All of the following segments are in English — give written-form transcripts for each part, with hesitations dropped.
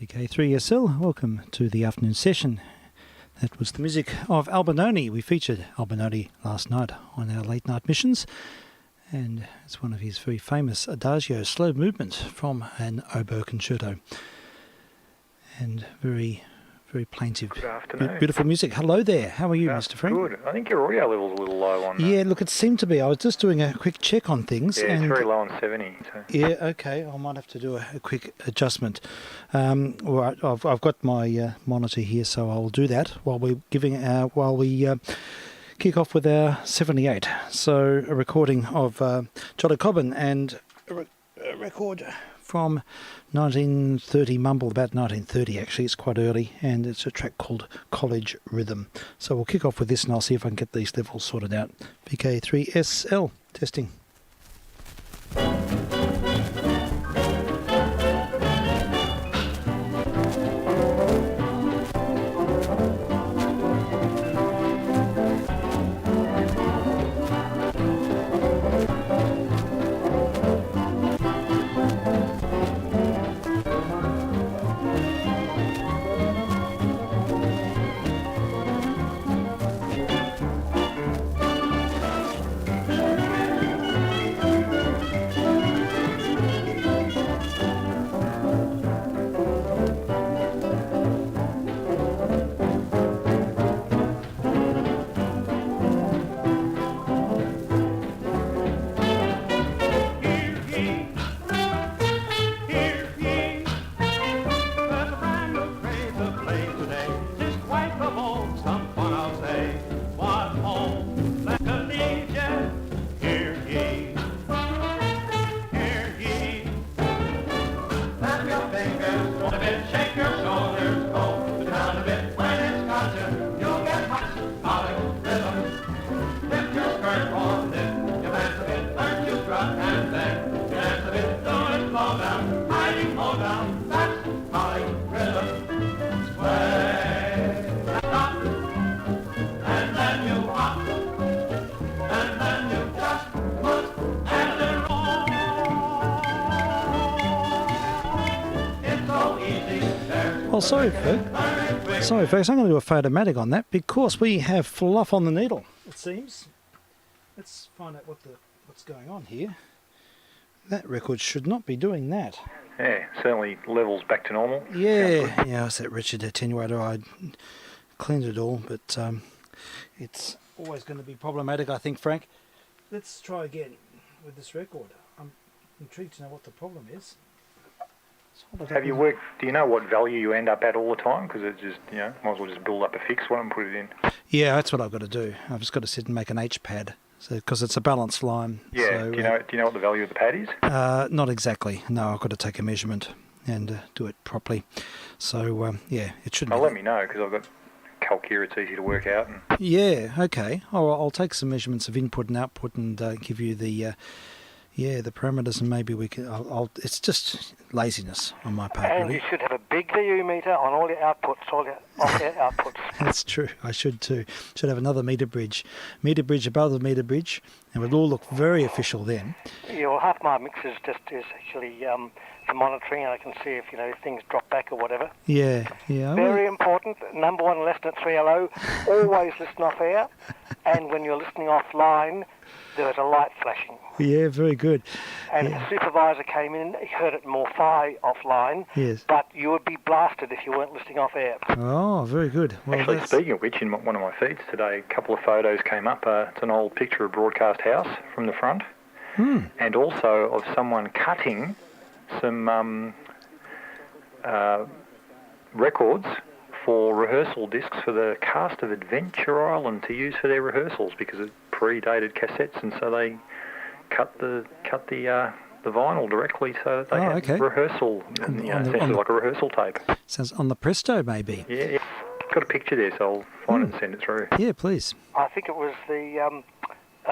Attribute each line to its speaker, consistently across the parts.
Speaker 1: vk3sl, welcome to the afternoon session. That was the music of Albinoni. We featured Albinoni last night on our late night missions, and it's one of his very famous adagio slow movements from an oboe concerto, and very plaintive.
Speaker 2: Good afternoon.
Speaker 1: Beautiful music. Hello there. How are you, Mr. Frank?
Speaker 2: Good. I think your audio level's a little low on.
Speaker 1: Yeah, look, it seemed to be. I was just doing a quick check on things.
Speaker 2: Yeah,
Speaker 1: and
Speaker 2: it's very low on 70. So.
Speaker 1: Yeah, okay. I might have to do a quick adjustment. All right, I've got my monitor here, so I'll do that while we kick off with our 78. So a recording of Johnny Cobbin, and a record from 1930, mumble about 1930 actually. It's quite early, and it's a track called College Rhythm. So we'll kick off with this, and I'll see if I can get these levels sorted out. vk3sl testing. Well, sorry folks, I'm going to do a photomatic on that because we have fluff on the needle, it seems. Let's find out what's going on here. That record should not be doing that.
Speaker 2: Yeah, certainly levels back to normal.
Speaker 1: Yeah, it's that wretched attenuator. I cleaned it all, but it's always going to be problematic, I think, Frank. Let's try again with this record. I'm intrigued to know what the problem is.
Speaker 2: Have you worked? Do you know what value you end up at all the time? Because it's just, might as well just build up a fixed one and put it in.
Speaker 1: Yeah, that's what I've got to do. I've just got to sit and make an H pad, because it's a balanced line.
Speaker 2: Yeah. So, do you know what the value of the pad is?
Speaker 1: Not exactly. No, I've got to take a measurement and do it properly. So it shouldn't.
Speaker 2: Let me know, because I've got calc here. It's easy to work out.
Speaker 1: Yeah. Okay. I'll take some measurements of input and output and give you the parameters, and maybe we can. It's just laziness on my part.
Speaker 3: And
Speaker 1: really.
Speaker 3: You should have a big VU meter on all your outputs, all your off-air outputs.
Speaker 1: That's true. I should too. Should have another meter bridge above the meter bridge, and it would all look very official then.
Speaker 3: Your half-mile mix is actually for monitoring, and I can see if things drop back or whatever.
Speaker 1: Yeah.
Speaker 3: Very important. Number one lesson at 3LO: always listen off air, and when you're listening offline, there was a light flashing.
Speaker 1: Yeah, very good.
Speaker 3: And the supervisor came in, he heard it more offline.
Speaker 1: Yes.
Speaker 3: But you would be blasted if you weren't listening off air.
Speaker 1: Oh, very good. Well,
Speaker 2: actually, speaking of which, in one of my feeds today, a couple of photos came up. It's an old picture of Broadcast House from the front, and also of someone cutting some records for rehearsal discs for the cast of Adventure Island to use for their rehearsals, because it predated cassettes, and so they cut the vinyl directly so that they had rehearsal, essentially like a rehearsal tape.
Speaker 1: Sounds on the Presto, maybe.
Speaker 2: Yeah. Got a picture there, so I'll find it and send it through.
Speaker 1: Yeah, please.
Speaker 3: I think it was the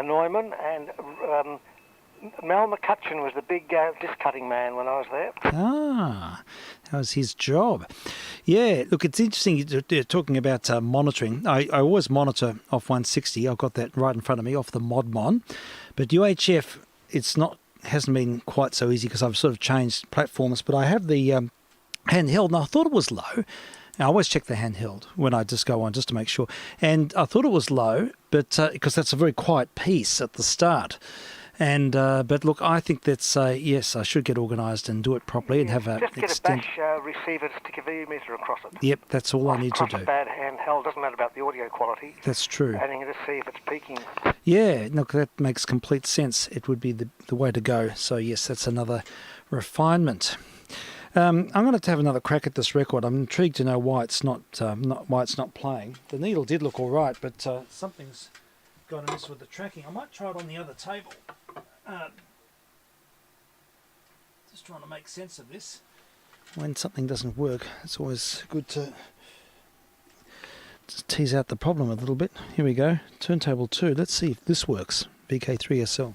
Speaker 3: Neumann, and Mel McCutcheon was the big disc cutting man when I was there.
Speaker 1: Ah, that was his job. Yeah, look, it's interesting you're talking about monitoring. I always monitor off 160. I've got that right in front of me off the ModMon. But UHF, hasn't been quite so easy because I've sort of changed platforms. But I have the handheld, and I thought it was low. I always check the handheld when I just go on, just to make sure. And I thought it was low, but because that's a very quiet piece at the start. And but look, I think that's yes, I should get organised and do it properly and have a
Speaker 3: just get a bash receiver to stick a V meter across it.
Speaker 1: Yep, that's all I need to do.
Speaker 3: Across a bad handheld, doesn't matter about the audio quality.
Speaker 1: That's true.
Speaker 3: And you can just see if it's peaking.
Speaker 1: Yeah, look, that makes complete sense. It would be the way to go. So yes, that's another refinement. I'm going to have another crack at this record. I'm intrigued to know why it's not playing. The needle did look all right, but something's gone amiss with the tracking. I might try it on the other table. Just trying to make sense of this. When something doesn't work, it's always good to just tease out the problem a little bit. Here we go. Turntable 2. Let's see if this works. vk3sl.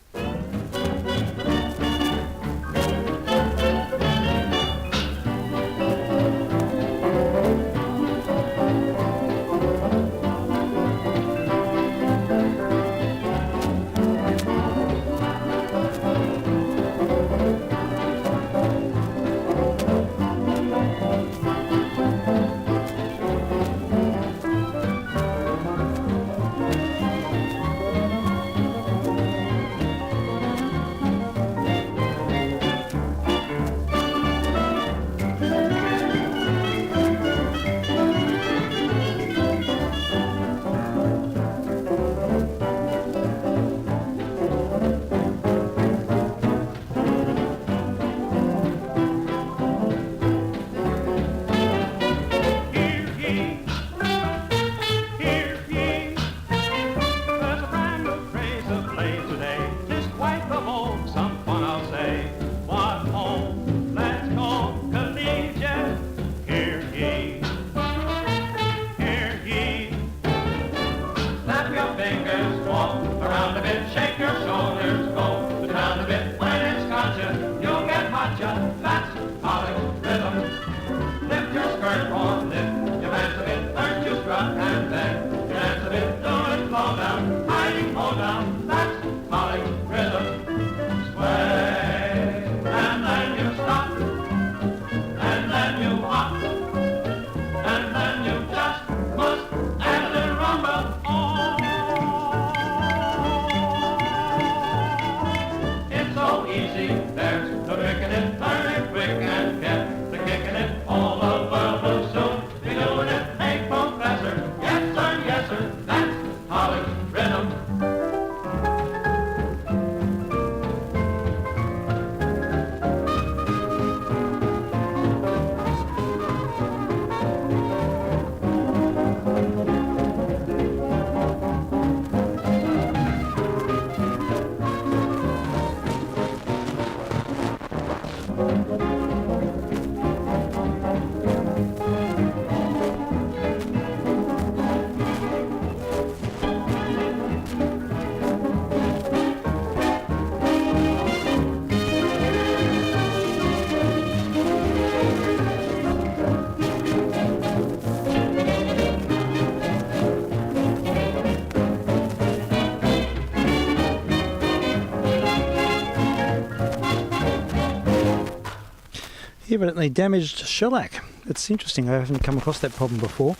Speaker 1: Evidently damaged shellac. It's interesting. I haven't come across that problem before.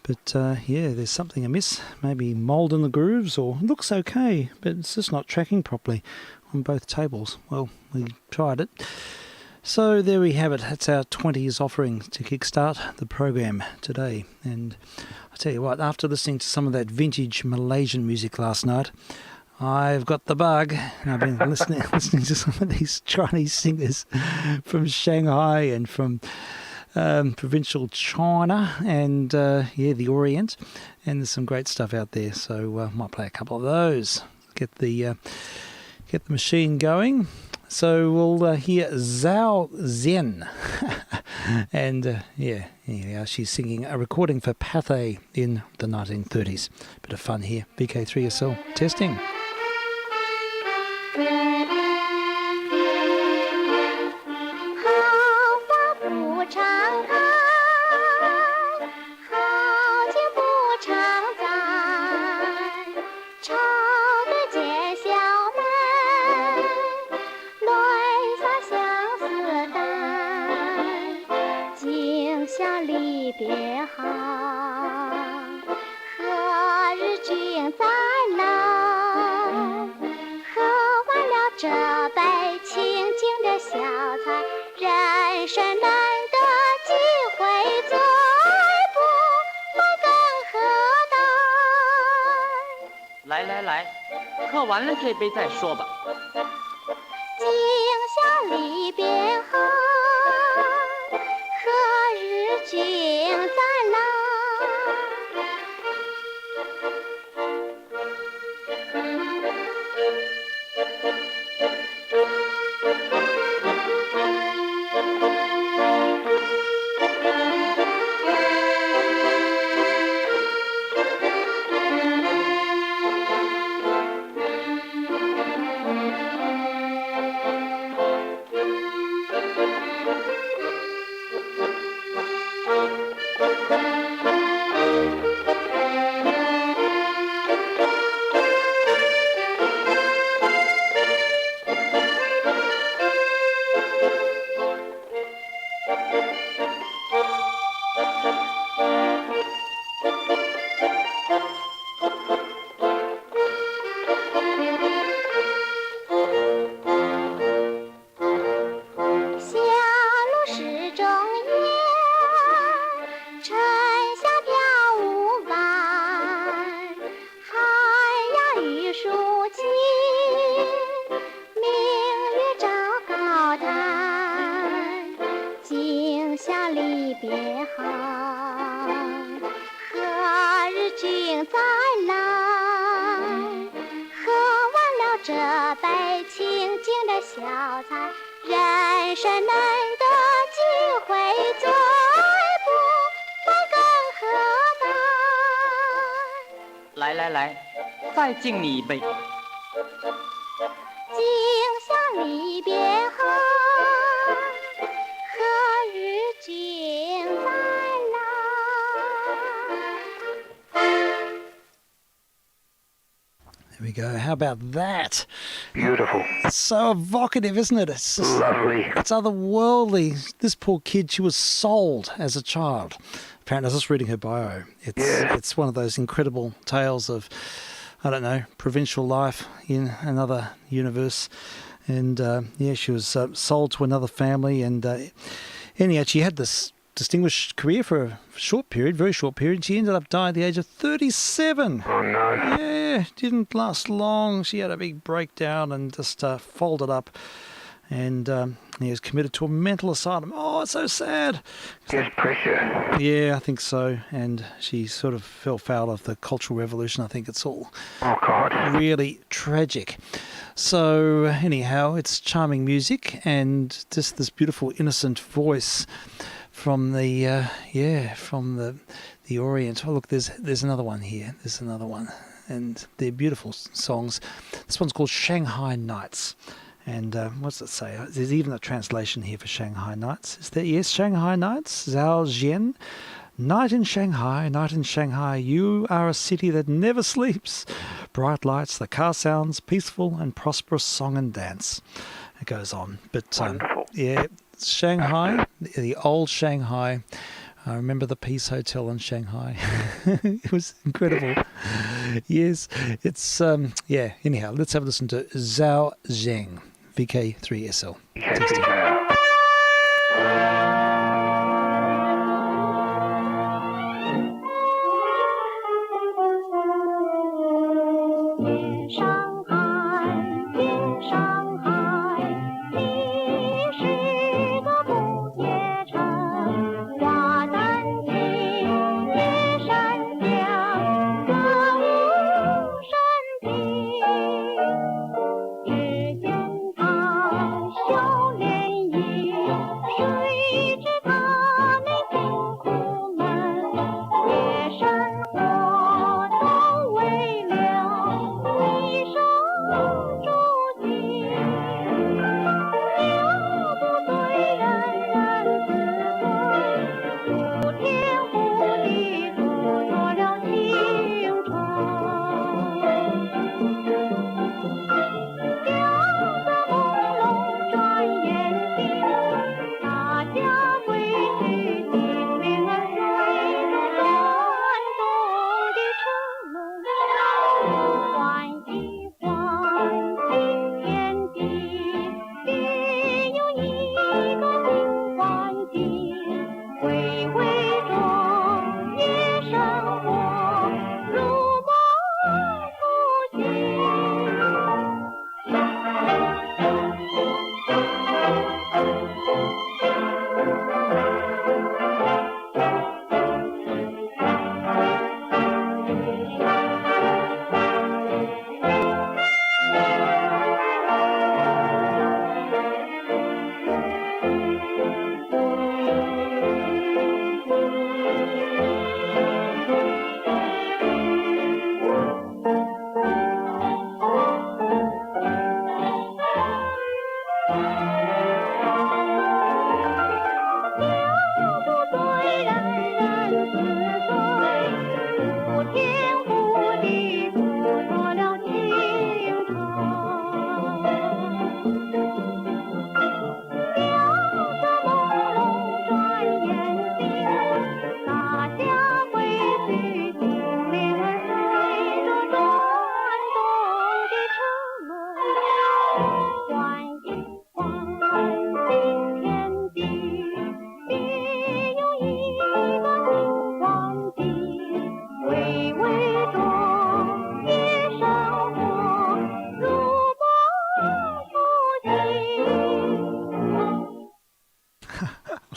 Speaker 1: But yeah, there's something amiss. Maybe mould in the grooves, or it looks okay, but it's just not tracking properly on both tables. Well, we tried it. So there we have it. That's our 20s offering to kickstart the program today. And I tell you what, after listening to some of that vintage Malaysian music last night, I've got the bug. And I've been listening to some of these Chinese singers from Shanghai and from provincial China and yeah, the Orient. And there's some great stuff out there. So might play a couple of those. Get the machine going. So we'll hear Zhao Zhen. And yeah, she's singing a recording for Pathé in the 1930s. Bit of fun here. vk3sl testing.
Speaker 4: 君再来，喝完了这杯清静的小菜，人生难得几回醉，不来更何待？
Speaker 5: 来来来，喝完了这杯再说吧。
Speaker 4: 今宵离别后，何日君再来？小菜，人生难得几回醉，不来更何待？
Speaker 5: 来来来，再敬你一杯。
Speaker 4: 今宵离别后，何日君再来
Speaker 1: ？There we go. How about that?
Speaker 2: Beautiful.
Speaker 1: It's so evocative, isn't it? It's just,
Speaker 2: Lovely.
Speaker 1: it's otherworldly. This poor kid, she was sold as a child. Apparently, I was just reading her bio. It's one of those incredible tales of, I don't know, provincial life in another universe. And she was sold to another family. And anyhow, she had this distinguished career for a short period, very short period. She ended up dying at the age of 37.
Speaker 2: Oh, no.
Speaker 1: Yeah, didn't last long. She had a big breakdown and just folded up. And he was committed to a mental asylum. Oh, it's so sad.
Speaker 2: There's pressure.
Speaker 1: Yeah, I think so. And she sort of fell foul of the Cultural Revolution. I think it's all really tragic. So anyhow, it's charming music and just this beautiful innocent voice from the Orient. Oh, look, there's another one here. There's another one, and they're beautiful songs. This one's called Shanghai Nights. And what's it say? There's even a translation here for Shanghai Nights. Is there? Yes, Shanghai Nights. Zhao Zhen. Night in Shanghai, you are a city that never sleeps. Bright lights, the car sounds, peaceful and prosperous song and dance. It goes on. But
Speaker 2: wonderful.
Speaker 1: Shanghai, the old Shanghai. I remember the Peace Hotel in Shanghai. It was incredible. Yes, it's, anyhow, let's have a listen to Zhao Zheng, vk3sl.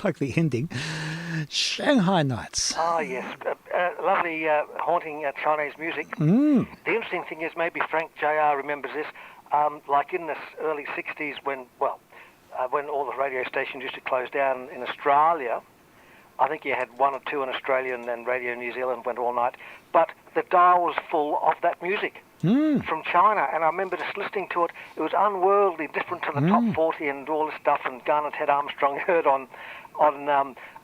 Speaker 1: like the ending. Shanghai Nights.
Speaker 3: Oh, yes. Lovely, haunting Chinese music.
Speaker 1: Mm.
Speaker 3: The interesting thing is maybe Frank J.R. remembers this, like in the early 60s when all the radio stations used to close down in Australia. I think you had one or two in Australia, and then Radio New Zealand went all night. But the dial was full of that music from China, and I remember just listening to it. It was unworldly, different to the top 40 and all this stuff, and Garnet Ted Armstrong heard on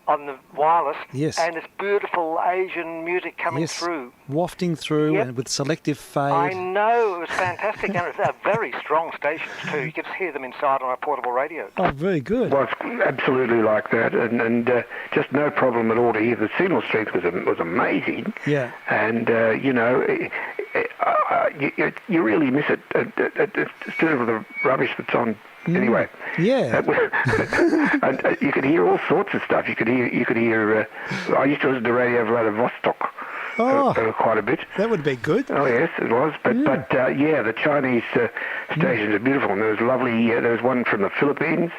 Speaker 3: the wireless.
Speaker 1: Yes.
Speaker 3: And this beautiful Asian music coming through.
Speaker 1: Wafting through and with selective fade.
Speaker 3: I know, it was fantastic, and they're very strong stations too. You could hear them inside on a portable radio.
Speaker 1: Oh, very good.
Speaker 6: Well, it's absolutely like that, and just no problem at all to hear. The signal strength was amazing.
Speaker 1: Yeah.
Speaker 6: And you really miss it. Instead of the rubbish that's on. Anyway,
Speaker 1: Yeah.
Speaker 6: and you could hear all sorts of stuff. You could hear. I used to listen to Radio Vladivostok quite a bit.
Speaker 1: That would be good.
Speaker 6: Oh yes, it was. But the Chinese stations are beautiful. And there was lovely. There was one from the Philippines,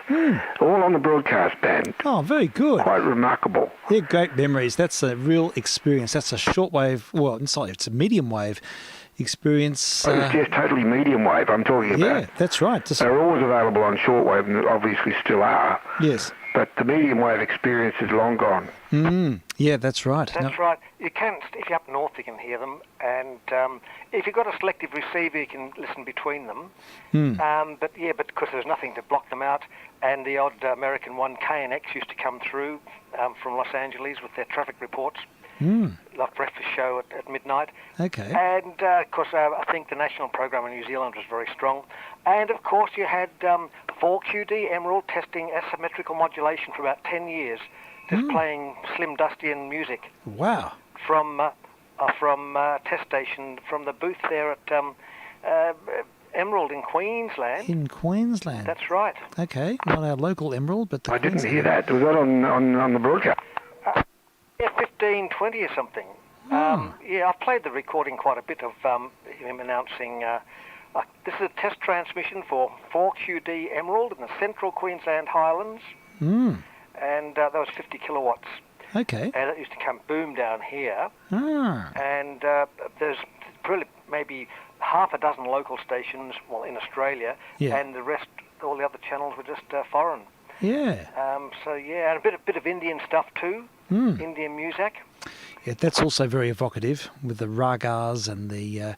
Speaker 6: all on the broadcast band.
Speaker 1: Oh, very good.
Speaker 6: Quite remarkable.
Speaker 1: They're great memories. That's a real experience. That's a shortwave. Well, it's a medium wave experience.
Speaker 6: It's just totally medium wave I'm talking about.
Speaker 1: Yeah, that's right.
Speaker 6: They're always available on shortwave, and obviously still are.
Speaker 1: Yes.
Speaker 6: But the medium wave experience is long gone.
Speaker 1: Yeah, that's right.
Speaker 3: That's right. You can, if you're up north, you can hear them, and if you've got a selective receiver, you can listen between them. But because there's nothing to block them out, and the odd American one, KNX, used to come through from Los Angeles with their traffic reports. Like breakfast show at midnight.
Speaker 1: Okay.
Speaker 3: And of course, I think the national program in New Zealand was very strong. And of course, you had 4QD Emerald testing asymmetrical modulation for about 10 years, just playing Slim Dustian music.
Speaker 1: Wow.
Speaker 3: From test station from the booth there at Emerald in Queensland.
Speaker 1: In Queensland.
Speaker 3: That's right.
Speaker 1: Okay, not our local Emerald, but the
Speaker 6: I didn't
Speaker 1: Queensland.
Speaker 6: hear that. Was that on the broadcast?
Speaker 3: Yeah, 1520 or something. I played the recording quite a bit of him announcing, this is a test transmission for 4QD Emerald in the central Queensland Highlands, and that was 50 kilowatts.
Speaker 1: Okay.
Speaker 3: And it used to come boom down here, and there's really maybe half a dozen local stations, in Australia, and the rest, all the other channels were just foreign.
Speaker 1: Yeah.
Speaker 3: And a bit of Indian stuff too, Indian music.
Speaker 1: Yeah, that's also very evocative with the ragas and the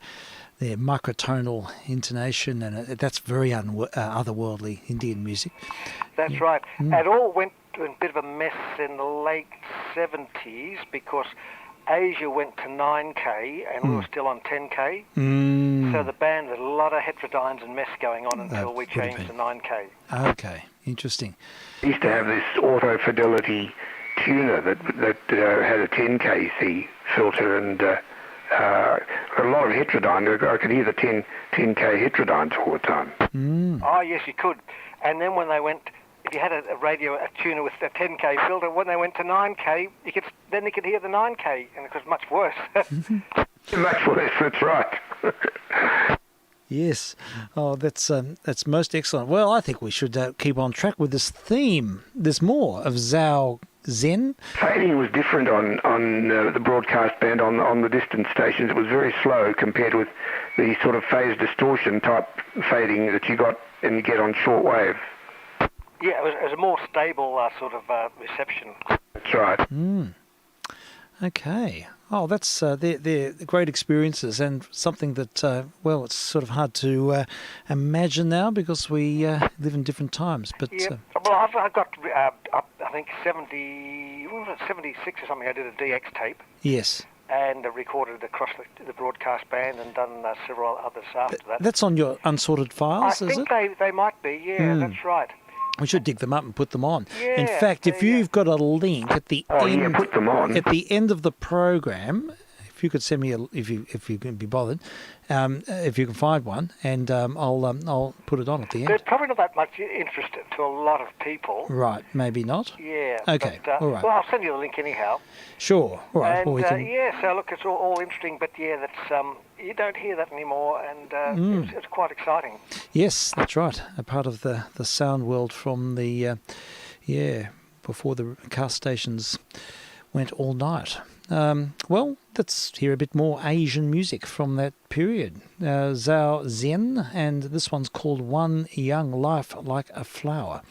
Speaker 1: their microtonal intonation, and that's very otherworldly Indian music.
Speaker 3: That's right. It all went to a bit of a mess in the late 70s because Asia went to 9K and we were still on 10K. So the band had a lot of heterodynes and mess going on until we changed to 9K.
Speaker 1: Okay, interesting.
Speaker 6: We used to have this auto fidelity tuner that had a 10kc filter and a lot of heterodyne. I could hear the 10k heterodynes all the time.
Speaker 3: Oh, yes, you could. And then when they went, if you had a tuner with a 10k filter, when they went to 9k, you could hear the 9k, and it was much worse.
Speaker 6: Much worse, that's right.
Speaker 1: Yes. Oh, that's most excellent. Well, I think we should keep on track with this theme. There's more of Zhao Zen.
Speaker 6: Fading was different on the broadcast band on the distant stations. It was very slow compared with the sort of phase distortion type fading that you get on shortwave.
Speaker 3: Yeah, it was a more stable sort of reception.
Speaker 6: That's right.
Speaker 1: Okay. Oh, that's they're great experiences and something that it's sort of hard to imagine now because we live in different times. But
Speaker 3: well, I've got I think 76 or something. I did a DX tape.
Speaker 1: Yes.
Speaker 3: And recorded across the broadcast band and done several others after that.
Speaker 1: That's on your unsorted files,
Speaker 3: is it? I think they might be. Yeah, that's right.
Speaker 1: We should dig them up and put them on.
Speaker 3: Yeah,
Speaker 1: in fact, if you've got a link at the end,
Speaker 6: put them on.
Speaker 1: At the end of the program, if you could send me if you can be bothered, if you can find one, and I'll put it on at the end.
Speaker 3: There's probably not that much interest to a lot of people.
Speaker 1: Right, maybe not.
Speaker 3: Yeah.
Speaker 1: Okay.
Speaker 3: But,
Speaker 1: all right.
Speaker 3: Well, I'll send you the link anyhow.
Speaker 1: Sure. All right.
Speaker 3: And
Speaker 1: well,
Speaker 3: so look, it's all interesting, but that's you don't hear that anymore, and it's quite exciting.
Speaker 1: Yes, that's right. A part of the sound world from the before the car stations went all night. Well, let's hear a bit more Asian music from that period. Zhao Zhen, and this one's called One Young Life Like a Flower,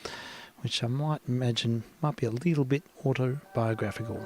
Speaker 1: which I might imagine might be a little bit autobiographical.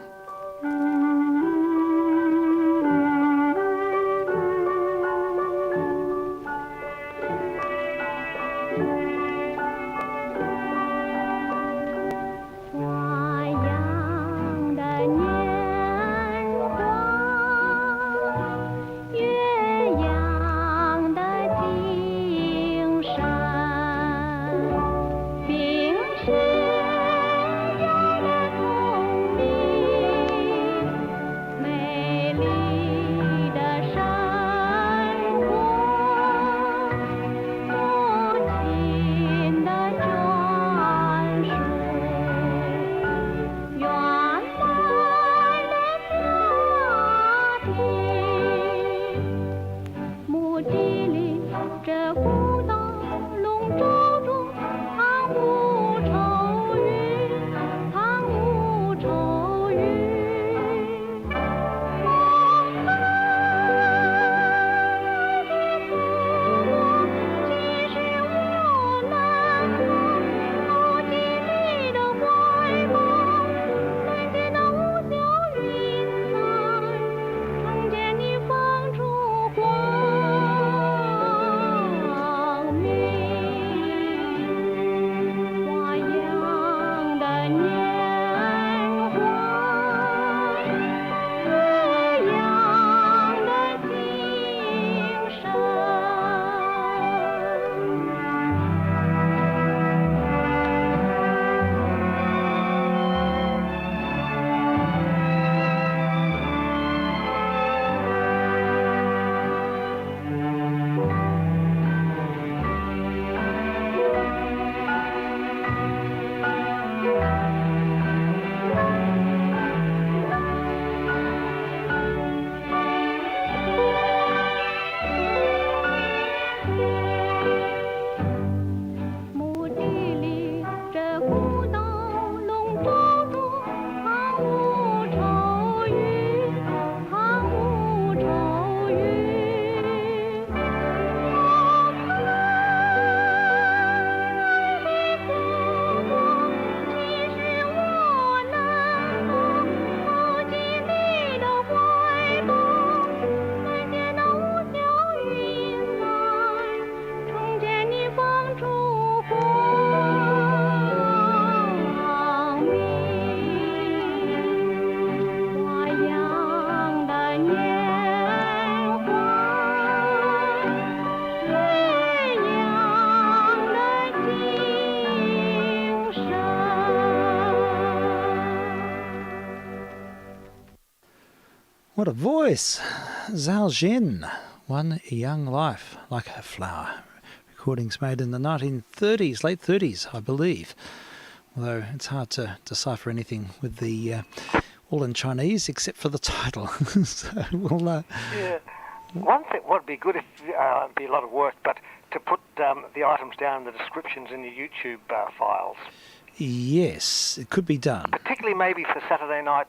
Speaker 1: What a voice! Zhao Zhen, One Young Life Like a Flower. Recordings made in the 1930s, late 30s, I believe. Although it's hard to decipher anything with the all in Chinese except for the title. So we'll...
Speaker 3: Yeah. One thing would be good if it'd be a lot of work, but to put the items down in the descriptions in your YouTube files.
Speaker 1: Yes, it could be done.
Speaker 3: Particularly maybe for Friday night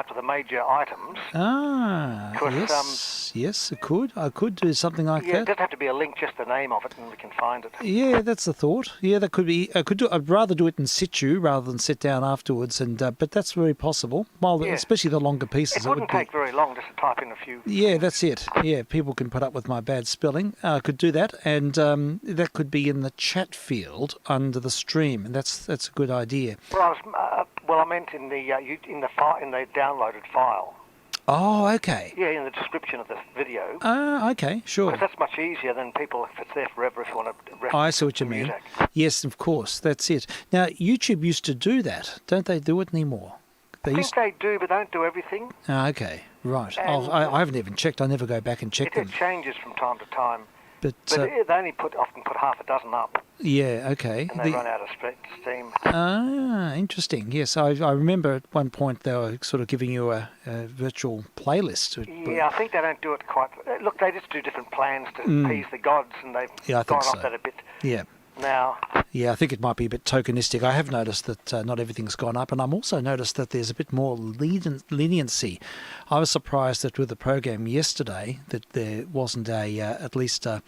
Speaker 3: for the major items.
Speaker 1: Yes, it could. I could do something like that.
Speaker 3: Yeah, it doesn't have to be a link, just the name of it, and we can find it.
Speaker 1: Yeah, that's the thought. Yeah, that could be. I'd rather do it in situ rather than sit down afterwards. But that's very possible. Well,
Speaker 3: yeah.
Speaker 1: Especially the longer pieces.
Speaker 3: It wouldn't take very long just to type in a few.
Speaker 1: Yeah, that's it. Yeah, people can put up with my bad spelling. I could do that, and that could be in the chat field under the stream, and that's a good idea.
Speaker 3: Well, I meant in the downloaded file.
Speaker 1: Oh, okay.
Speaker 3: Yeah, in the description of the video.
Speaker 1: Okay, sure.
Speaker 3: Because that's much easier than people, if it's there forever, if you want to reference
Speaker 1: I see what you mean.
Speaker 3: music.
Speaker 1: Yes, of course, that's it. Now, YouTube used to do that. Don't they do it anymore?
Speaker 3: I think they do, but don't do everything.
Speaker 1: Okay, right. I haven't even checked. I never go back and check them.
Speaker 3: It changes from time to time.
Speaker 1: But
Speaker 3: they only often put half a dozen up.
Speaker 1: Yeah, okay.
Speaker 3: And they run out of steam.
Speaker 1: Interesting. Yes, I remember at one point they were sort of giving you a virtual playlist.
Speaker 3: Yeah, I think they don't do it quite... Look, they just do different plans to appease the gods, and they've gone off that a bit.
Speaker 1: Yeah.
Speaker 3: Now,
Speaker 1: Yeah, I think it might be a bit tokenistic. I have noticed that not everything's gone up, and I'm also noticed that there's a bit more leniency. I was surprised that with the program yesterday that there wasn't at least a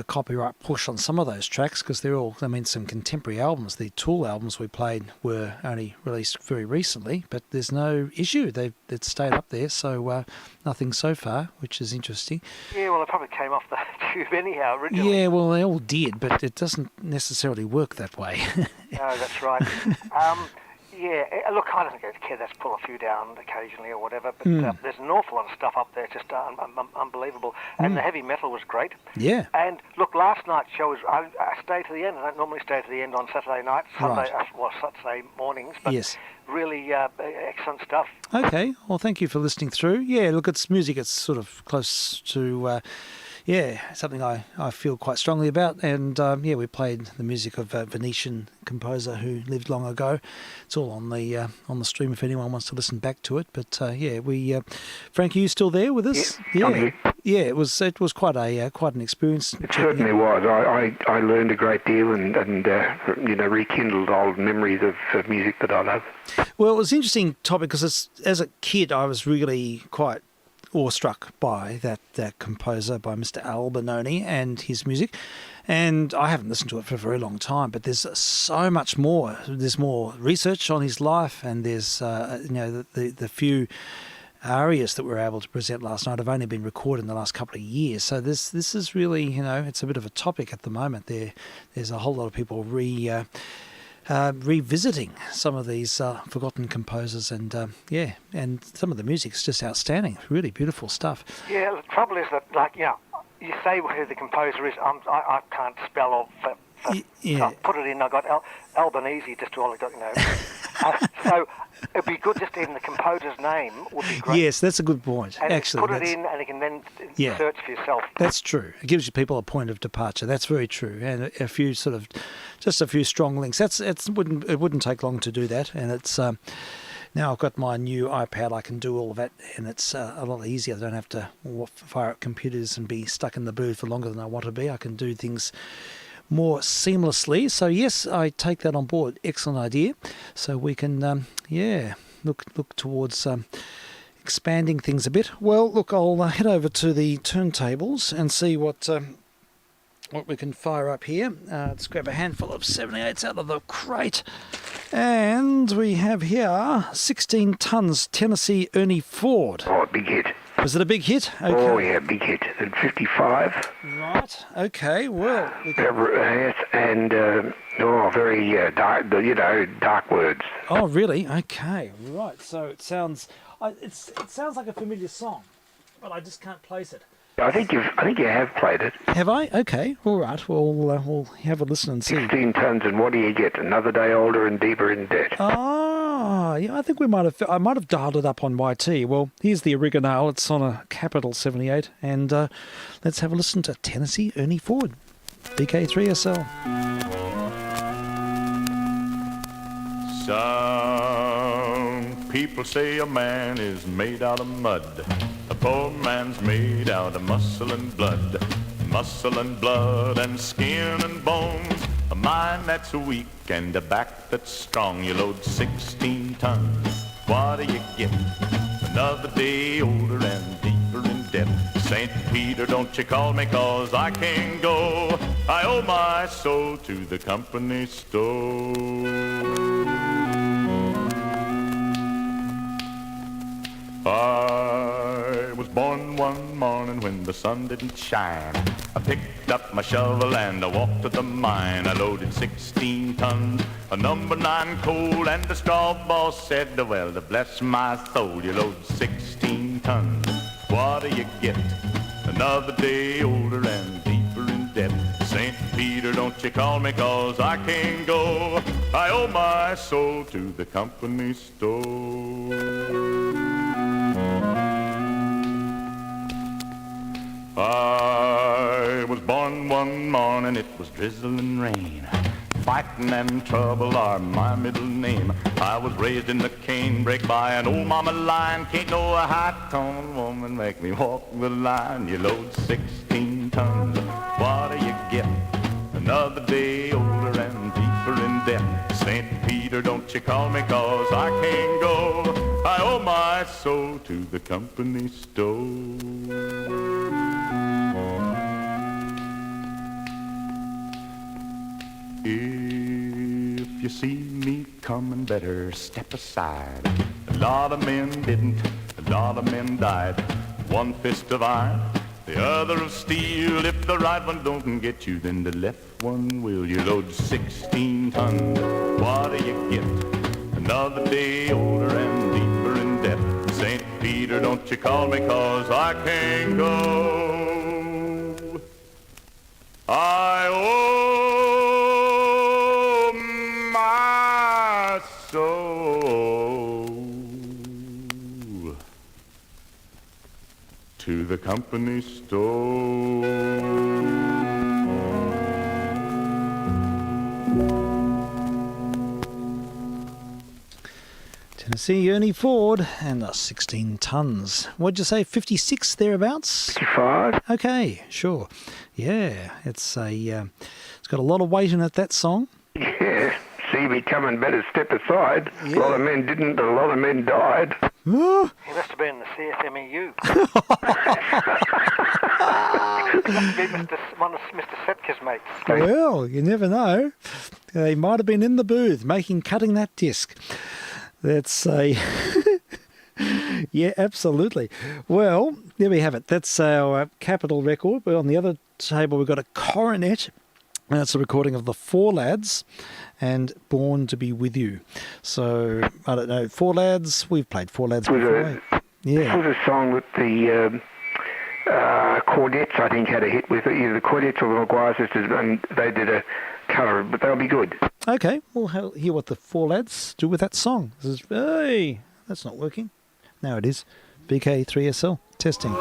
Speaker 1: copyright push on some of those tracks, because they're all, some contemporary albums. The Tool albums we played were only released very recently, but there's no issue. They've stayed up there, so nothing so far, which is interesting.
Speaker 3: Yeah, well, it probably came off the tube anyhow originally.
Speaker 1: Yeah, well, they all did, but it doesn't necessarily work that way.
Speaker 3: No, that's right. Yeah, look, I don't care. Let's pull a few down occasionally or whatever, but there's an awful lot of stuff up there, just unbelievable. And the heavy metal was great.
Speaker 1: Yeah.
Speaker 3: And look, last night's show was, I stayed to the end. I don't normally stay to the end on Saturday night, Saturday mornings, but
Speaker 1: yes.
Speaker 3: Really excellent stuff.
Speaker 1: Okay, well, thank you for listening through. Yeah, look, it's music. It's sort of close to... something I feel quite strongly about, and we played the music of a Venetian composer who lived long ago. It's all on the stream if anyone wants to listen back to it. But Frank, are you still there with us?
Speaker 6: Yeah.
Speaker 1: Yeah, it was quite an experience.
Speaker 6: It certainly was. I learned a great deal and rekindled old memories of music that I love.
Speaker 1: Well, it was an interesting topic because as a kid I was really quite awestruck by that composer, by Mr. Al Benoni and his music, and I haven't listened to it for a very long time, but there's so much more. There's more research on his life, and there's the few arias that we were able to present last night have only been recorded in the last couple of years, so this is really, it's a bit of a topic at the moment. There's a whole lot of people revisiting some of these forgotten composers, and and some of the music's just outstanding. Really beautiful stuff.
Speaker 3: Yeah, the trouble is that, you say who the composer is. I can't spell or I put it in. I got Albanese just to all I got, so it'd be good just even the composer's name would be great.
Speaker 1: Yes, that's a good point.
Speaker 3: And
Speaker 1: actually,
Speaker 3: put it in, and you can then search for yourself.
Speaker 1: That's true. It gives you people a point of departure. That's very true, and a few just a few strong links. It wouldn't take long to do that, and it's. Now I've got my new iPad, I can do all of that, and it's a lot easier. I don't have to fire up computers and be stuck in the booth for longer than I want to be. I can do things more seamlessly. So yes, I take that on board. Excellent idea. So we can, look towards expanding things a bit. Well, look, I'll head over to the turntables and see what we can fire up here. Let's grab a handful of 78s out of the crate. And we have here 16 tons Tennessee Ernie Ford.
Speaker 6: Oh, big hit.
Speaker 1: Was it a big hit? Okay.
Speaker 6: Oh, yeah, big hit. At 55.
Speaker 1: Right. Okay. Well.
Speaker 6: Yes, and very dark. Dark words.
Speaker 1: Oh, really? Okay. Right. So it sounds. It sounds like a familiar song, but I just can't place it.
Speaker 6: I think you have played it.
Speaker 1: Have I? Okay. All right. Well, we'll have a listen and see.
Speaker 6: 16 tons, and what do you get? Another day older and deeper in debt.
Speaker 1: Ah, yeah. I think I might have dialed it up on YT. Well, here's the original. It's on a Capital 78, and let's have a listen to Tennessee Ernie Ford, vk3sl.
Speaker 7: Some people say a man is made out of mud. A poor man's made out of muscle and blood. Muscle and blood and skin and bones. A mind that's weak and a back that's strong. You load 16 tons. What do you get? Another day older and deeper in debt. St. Peter, don't you call me, 'cause I can't go. I owe my soul to the company store. I was born one morning when the sun didn't shine. I picked up my shovel and I walked to the mine. I loaded 16 tons of number 9 coal, and the straw boss said, well, to bless my soul, you load 16 tons. What do you get? Another day older and deeper in debt. St. Peter, don't you call me, 'cause I can't go. I owe my soul to the company store. I was born one morning, it was drizzling rain. Fighting and trouble are my middle name. I was raised in the canebrake by an old mama lion. Can't no high-toned woman make me walk the line. You load 16 tons, what do you get? Another day older and Peter, don't you call me 'cause I can't go. I owe my soul to the company store. If you see me coming, better step aside. A lot of men didn't, a lot of men died. One fist of iron, the other of steel. If the right one don't get you, then the left one will. You load 16 tons, what do you get? Another day older and deeper in debt. St. Peter, don't you call me 'cause I can't go. I owe my soul to the company store.
Speaker 1: Tennessee Ernie Ford and the 16 tons. What'd you say, 56 thereabouts?
Speaker 6: 55.
Speaker 1: Okay, sure. Yeah, it's got a lot of weight in it, that song.
Speaker 6: Yeah. See me coming, better step aside.
Speaker 1: Yeah.
Speaker 6: A lot of men didn't, a lot of men died.
Speaker 1: Oh,
Speaker 3: He must have been in the CSMEU. He must be one of Mr. Setke's mates.
Speaker 1: well, you never know. They might have been in the booth cutting that disc. That's a... Yeah, absolutely. Well, there we have it. That's our Capitol record. But on the other table, we've got a Coronet. And that's a recording of the Four Lads and Born to Be With You. So, I don't know, Four Lads, we've played Four Lads before.
Speaker 6: This was a song that the Cordettes, I think, had a hit with. Either the Cordettes or the Maguire sisters, and they did a cover, but they'll be good.
Speaker 1: Okay, we'll hear what the Four Lads do with that song. This is, hey, that's not working. Now it is. vk3sl, testing.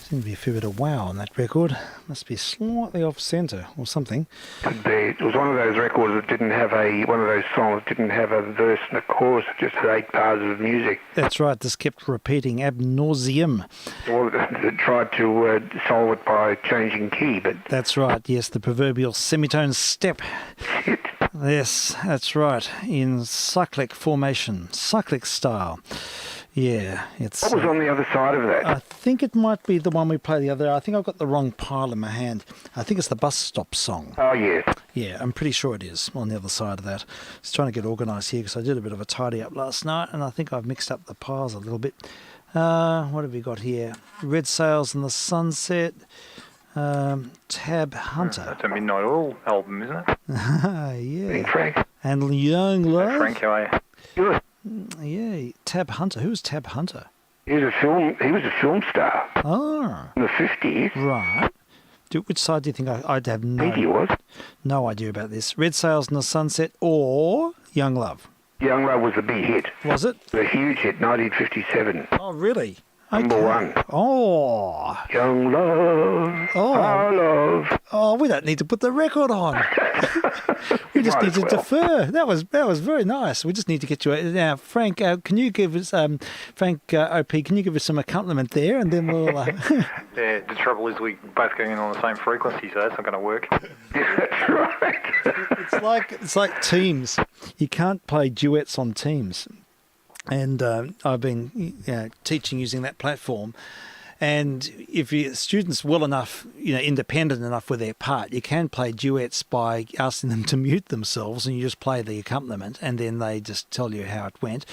Speaker 1: Seems to be a fair bit of wow on that record. Must be slightly off centre or something.
Speaker 6: It was one of those records that didn't have one of those songs that didn't have a verse and a chorus, it just had 8 bars of music.
Speaker 1: That's right, this kept repeating ab nauseum.
Speaker 6: Well, they tried to solve it by changing key, but...
Speaker 1: That's right, yes, the proverbial semitone step. Yes, that's right. In cyclic formation, cyclic style. Yeah, it's.
Speaker 6: What was on the other side of that?
Speaker 1: I think it might be the one we played the other day. I think I've got the wrong pile in my hand. I think it's the bus stop song.
Speaker 6: Oh, yes.
Speaker 1: Yeah, I'm pretty sure it is on the other side of that. Just trying to get organised here because I did a bit of a tidy up last night and I think I've mixed up the piles a little bit. What have we got here? Red Sails in the Sunset. Tab Hunter.
Speaker 2: That's a Midnight Oil album, isn't it?
Speaker 1: Yeah.
Speaker 6: Big Frank.
Speaker 1: And Young Love.
Speaker 2: Frank, how are you?
Speaker 6: Good.
Speaker 1: Yeah, Tab Hunter. Who's Tab Hunter?
Speaker 6: He was a film star
Speaker 1: Oh,
Speaker 6: in the 50s.
Speaker 1: right. Which side do you think I'd have
Speaker 6: I think he was.
Speaker 1: no idea about this? Red Sails in the Sunset or Young Love?
Speaker 6: Young Love was a big hit.
Speaker 1: Was it?
Speaker 6: A huge hit, 1957.
Speaker 1: Oh, really?
Speaker 6: Number one.
Speaker 1: Oh.
Speaker 6: Young Love,
Speaker 1: Oh.
Speaker 6: our love.
Speaker 1: Oh, we don't need to put the record on. We just
Speaker 6: Might
Speaker 1: need
Speaker 6: as
Speaker 1: to
Speaker 6: well.
Speaker 1: defer. That was very nice. We just need to get you now, Frank. Can you give us Frank OP? Can you give us some accompaniment there, and then we'll.
Speaker 2: Yeah, the trouble is we both going in on the same frequency, so that's not going to work.
Speaker 6: That's right.
Speaker 1: It's like Teams. You can't play duets on Teams, and I've been teaching using that platform. And if your students well enough, independent enough with their part, you can play duets by asking them to mute themselves, and you just play the accompaniment, and then they just tell you how it went.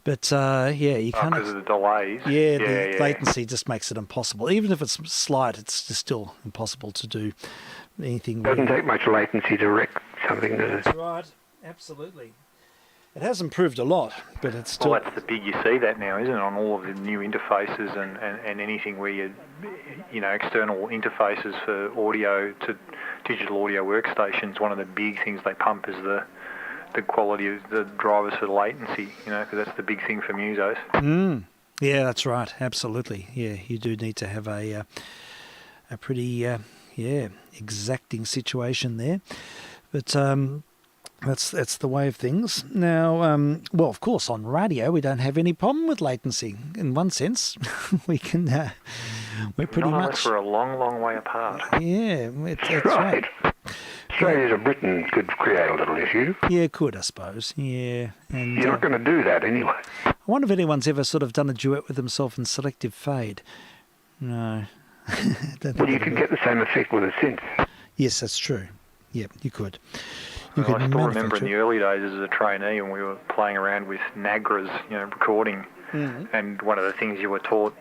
Speaker 1: But you can't.
Speaker 2: Because of the delays.
Speaker 1: Yeah, the latency just makes it impossible. Even if it's slight, it's just still impossible to do anything.
Speaker 6: Doesn't take much latency to wreck something, does it?
Speaker 1: That's right, absolutely. It has improved a lot, but it's still.
Speaker 2: Well, that's the big. You see that now, isn't it? On all of the new interfaces and anything where external interfaces for audio to digital audio workstations. One of the big things they pump is the quality of the drivers for the latency. Because that's the big thing for musos.
Speaker 1: Yeah, that's right. Absolutely. Yeah, you do need to have a pretty exacting situation there, but. That's the way of things. Now, well, of course, on radio we don't have any problem with latency. In one sense, we can. We're pretty
Speaker 2: Not
Speaker 1: much.
Speaker 2: unless we're a long, long way apart.
Speaker 1: Yeah, that's right.
Speaker 6: Australia to Britain could create a little issue.
Speaker 1: Yeah, could I suppose. Yeah, and
Speaker 6: You're not going to do that anyway.
Speaker 1: I wonder if anyone's ever sort of done a duet with himself in selective fade. No.
Speaker 6: Well, you could get the same effect with a synth.
Speaker 1: Yes, that's true. Yeah, you could.
Speaker 2: Well, I still remember in the early days as a trainee when we were playing around with Nagras, recording, and one of the things you were taught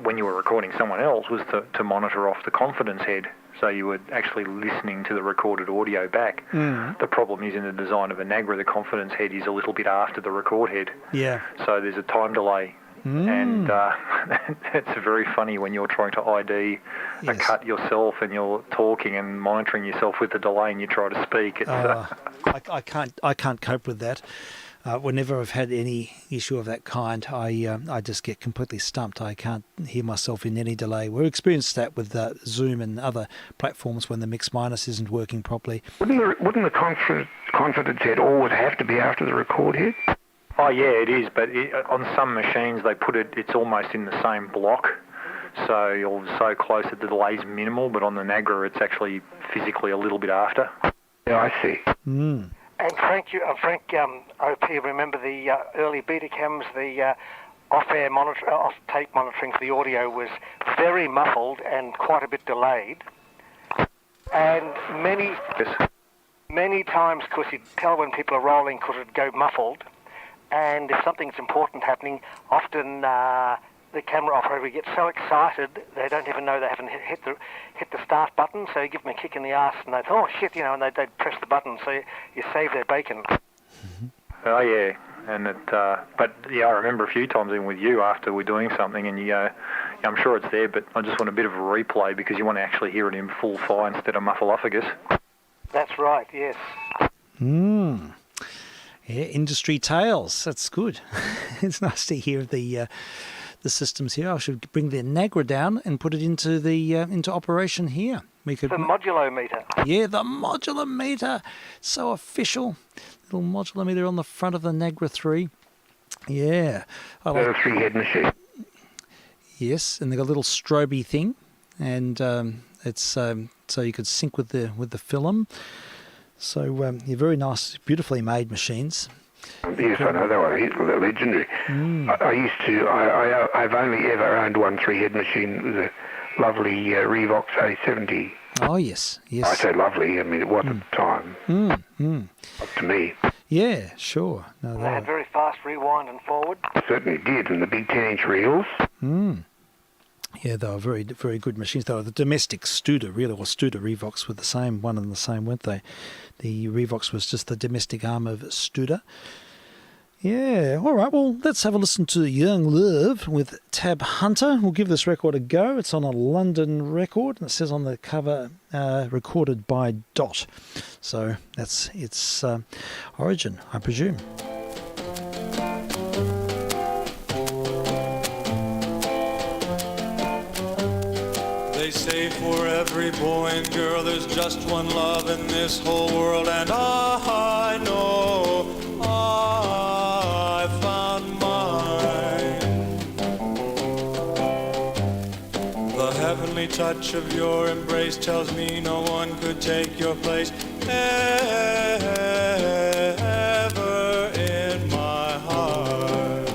Speaker 2: when you were recording someone else was to monitor off the confidence head. So you were actually listening to the recorded audio back. The problem is in the design of a Nagra, the confidence head is a little bit after the record head.
Speaker 1: Yeah.
Speaker 2: So there's a time delay. And it's very funny when you're trying to ID a cut yourself and you're talking and monitoring yourself with the delay and you try to speak. It's,
Speaker 1: I can't cope with that. Whenever I've had any issue of that kind, I just get completely stumped. I can't hear myself in any delay. We've experienced that with Zoom and other platforms when the mix minus isn't working properly.
Speaker 6: Wouldn't the confidence head always have to be after the record head?
Speaker 2: Oh, yeah, it is, but on some machines they put it's almost in the same block, so you're so close that the delay's minimal, but on the Nagra it's actually physically a little bit after.
Speaker 6: Yeah, I see.
Speaker 3: And Frank, OP, remember the early Betacams, the off-tape monitoring for the audio was very muffled and quite a bit delayed, and many times, because you'd tell when people are rolling because it'd go muffled. And if something's important happening, often the camera operator gets so excited they don't even know they haven't hit the start button. So you give them a kick in the arse, and they'd and they'd press the button. So you save their bacon.
Speaker 2: Oh yeah, and but yeah, I remember a few times even with you after we're doing something, and you go, I'm sure it's there, but I just want a bit of a replay because you want to actually hear it in full fire instead of muffalophagus.
Speaker 3: That's right. Yes.
Speaker 1: Yeah, industry tales. That's good. It's nice to hear the systems here. I should bring the Nagra down and put it into operation here. We could
Speaker 3: the modulo meter.
Speaker 1: Yeah, the modular meter. So official. Little modular meter on the front of the Nagra 3. Yeah.
Speaker 6: A 3-head machine.
Speaker 1: Yes, and they've got a little stroby thing, and it's so you could sync with the film. So very nice, beautifully made machines.
Speaker 6: Yes, I know they were legendary. I've only ever owned one 3-head machine. It was a lovely Revox A70.
Speaker 1: Oh, yes.
Speaker 6: I say lovely, I mean, it was at the time. Up to me.
Speaker 1: Yeah, sure. No,
Speaker 3: They had very fast rewind and forward.
Speaker 6: Certainly did, and the big 10-inch reels.
Speaker 1: Yeah, they were very, very good machines. They were the domestic Studer, really, or Studer Revox were the same, one and the same, weren't they? The Revox was just the domestic arm of Studer. Yeah, all right, well, let's have a listen to Young Love with Tab Hunter. We'll give this record a go. It's on a London record, and it says on the cover, recorded by Dot. So that's its origin, I presume.
Speaker 8: They say for every boy and girl there's just one love in this whole world, and I know I found mine. The heavenly touch of your embrace tells me no one could take your place ever in my heart.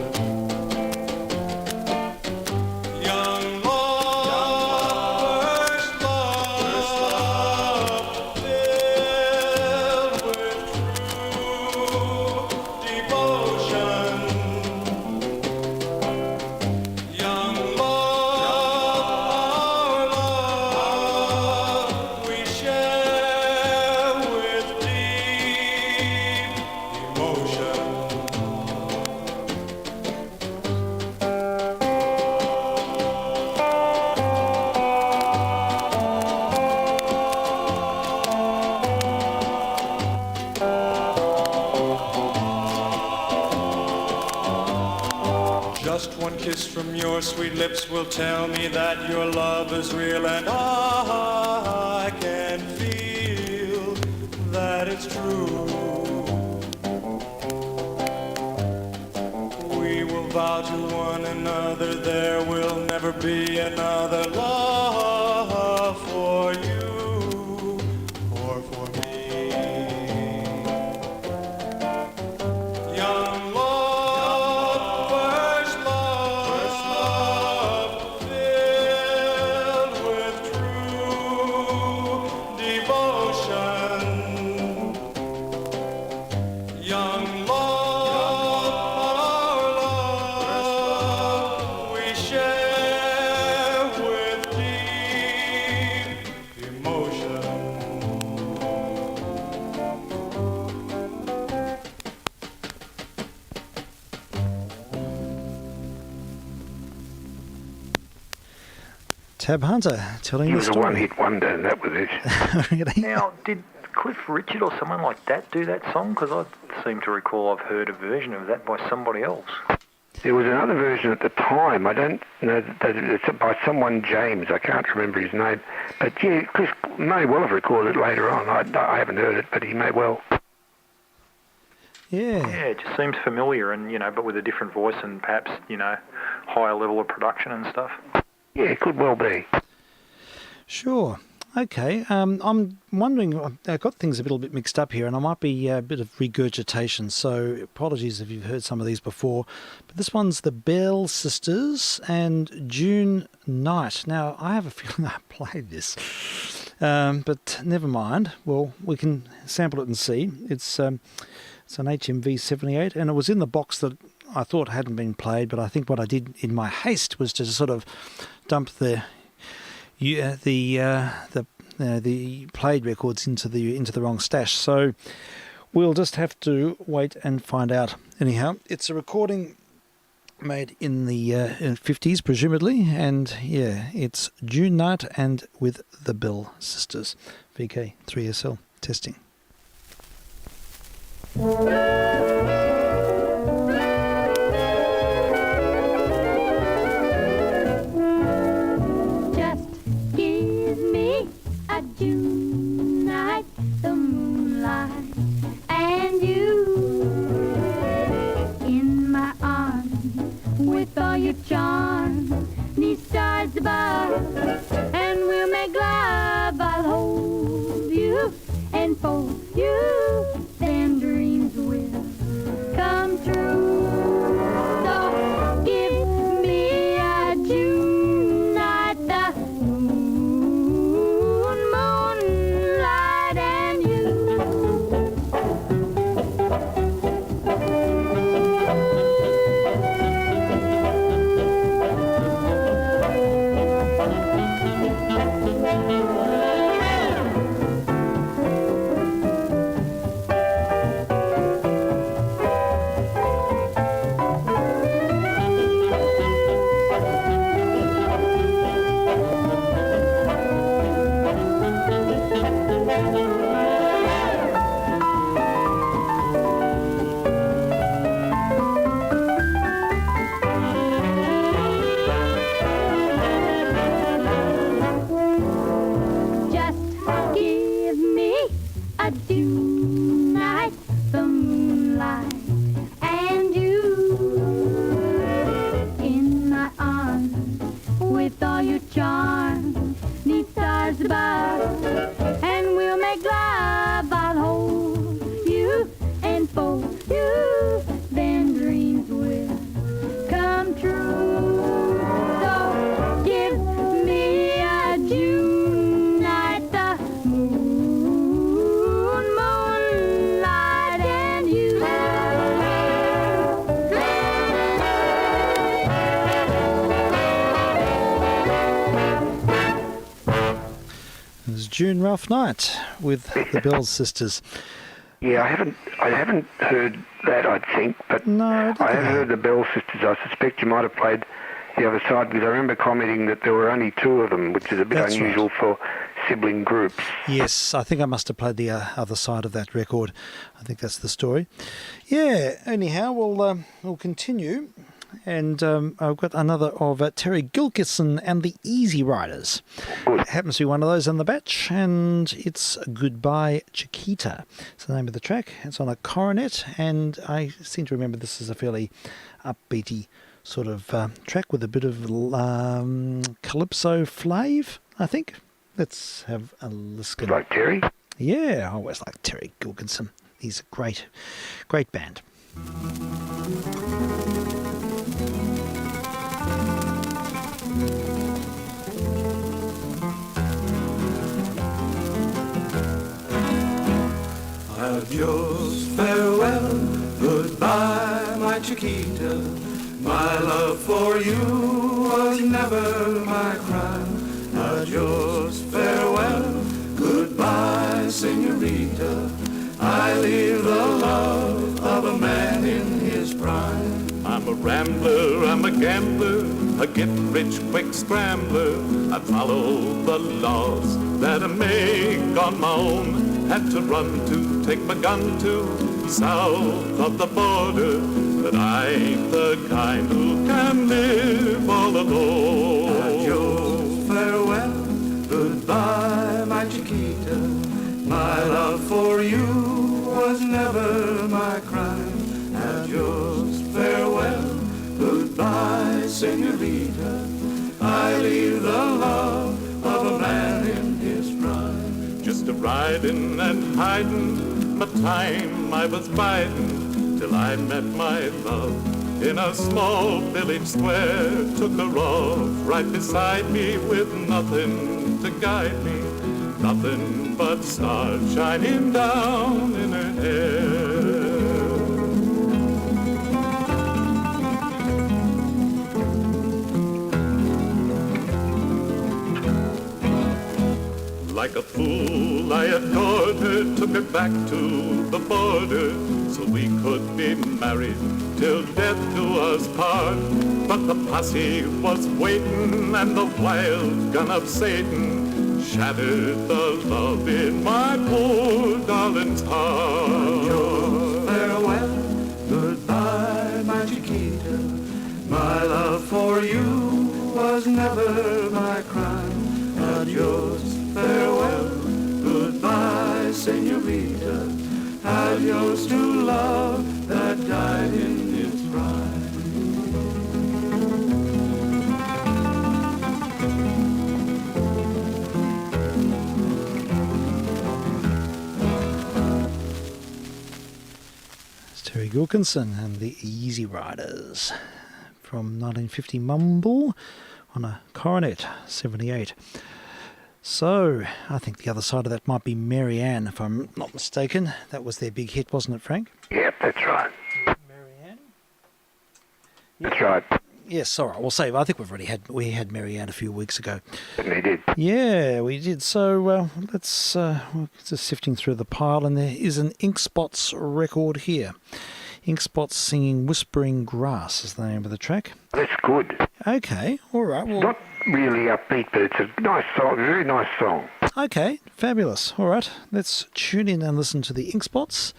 Speaker 8: Young lovers, love filled with true devotion. Young love, our love we share with deep emotion. Just one kiss from your sweet lips will tell me that your love is real, and I can feel that it's true. We will vow to one another there will never be another love for you or for me. Young lovers, love filled with true devotion. Young love, our love we share with deep emotion.
Speaker 1: Tab Hunter telling
Speaker 6: He
Speaker 1: the
Speaker 6: was a
Speaker 1: story.
Speaker 6: one-hit wonder, and that was it.
Speaker 1: Really?
Speaker 2: Now, did Cliff Richard or someone like that do that song? Because I seem to recall I've heard a version of that by somebody else.
Speaker 6: There was another version at the time. I don't know that it's by someone James. I can't remember his name. But yeah, Chris may well have recorded it later on. I haven't heard it, but he may well.
Speaker 1: Yeah.
Speaker 2: Yeah, it just seems familiar, and but with a different voice and perhaps higher level of production and stuff.
Speaker 6: Yeah, it could well be.
Speaker 1: Sure. Okay. I'm wondering, I got things a little bit mixed up here, and I might be a bit of regurgitation, so apologies if you've heard some of these before. But this one's the Bell Sisters and June Night. Now, I have a feeling I played this, but never mind. Well, we can sample it and see. It's an HMV78, and it was in the box that I thought hadn't been played, but I think what I did in my haste was to sort of dump the played records into the wrong stash. So we'll just have to wait and find out. Anyhow, it's a recording made in the 50s, presumably, and yeah, it's June Night and with the Bell Sisters. vk3sl testing.
Speaker 4: Just give me a June night, the moonlight, and you in my arms with all your charm. These stars above, and we'll make love. I'll hold you and and for you, then dreams will come true. So give me a June night, the moonlight and you. Just give me a June night, the moonlight, and you in my arms with all your charms, neath stars above, and we'll make love. I'll hold you and for you, then dreams will come true. So give me a June night, the moonlight and you.
Speaker 1: It was June Rough Night with the Bells Sisters.
Speaker 6: Yeah, I haven't heard that, I think, but
Speaker 1: No, I don't
Speaker 6: I
Speaker 1: think
Speaker 6: have
Speaker 1: I
Speaker 6: heard the Bell Sisters. I suspect you might have played the other side, because I remember commenting that there were only two of them, which is a bit
Speaker 1: That's
Speaker 6: unusual for sibling groups.
Speaker 1: Yes, I think I must have played the other side of that record. I think that's the story. Yeah, anyhow, we'll continue. And I've got another of Terry Gilkison and the Easy Riders.
Speaker 6: Good.
Speaker 1: Happens to be one of those on the batch, and it's Goodbye Chiquita. It's the name of the track. It's on a coronet, and I seem to remember this is a fairly upbeaty sort of track with a bit of calypso flave, I think. Let's have a listen.
Speaker 6: Like Terry?
Speaker 1: Yeah, I always like Terry Gilkison. He's a great, great band.
Speaker 8: Adios, farewell, goodbye, my Chiquita. My love for you was never my crime. Adios, farewell, goodbye, senorita. I leave the love of a man in his prime. I'm a rambler, I'm a gambler, a get-rich-quick scrambler. I follow the laws that I make on my own. Had to run to take my gun to south of the border, but I ain't the kind who can live all alone. Adios, farewell, goodbye, my Chiquita. My love for you was never my crime. Adios, farewell, goodbye, senorita. I leave the love of a man in his prime. Just a riding and hiding, my time I was biding, till I met my love in a small village square. Took her off right beside me with nothing to guide me, nothing but stars shining down in her hair. Like a fool, I adored her, took her back to the border, so we could be married till death do us part. But the posse was waiting, and the wild gun of Satan shattered the love in my poor darling's heart. Adios, farewell, goodbye, my Chiquita. My love for you was never my crime. Adios, farewell, goodbye, senorita. Adios to love that died in its prime.
Speaker 1: Terry Wilkinson and the Easy Riders from 1950 Mumble on a Coronet 78. So, I think the other side of that might be Mary Ann, if I'm not mistaken. That was their big hit, wasn't it, Frank?
Speaker 6: Yep, that's right.
Speaker 1: Mary Ann?
Speaker 6: That's right.
Speaker 1: Yes, all right. We'll say, I think we had Mary Ann a few weeks ago.
Speaker 6: Certainly did.
Speaker 1: Yeah, we did. So let's we're just sifting through the pile, and there is an Ink Spots record here. Ink Spots singing "Whispering Grass" is the name of the track.
Speaker 6: That's good.
Speaker 1: Okay, all right. Well,
Speaker 6: Not really upbeat, but it's a nice song, a very nice song.
Speaker 1: okay, fabulous. All right, let's tune in and listen to the Ink Spots,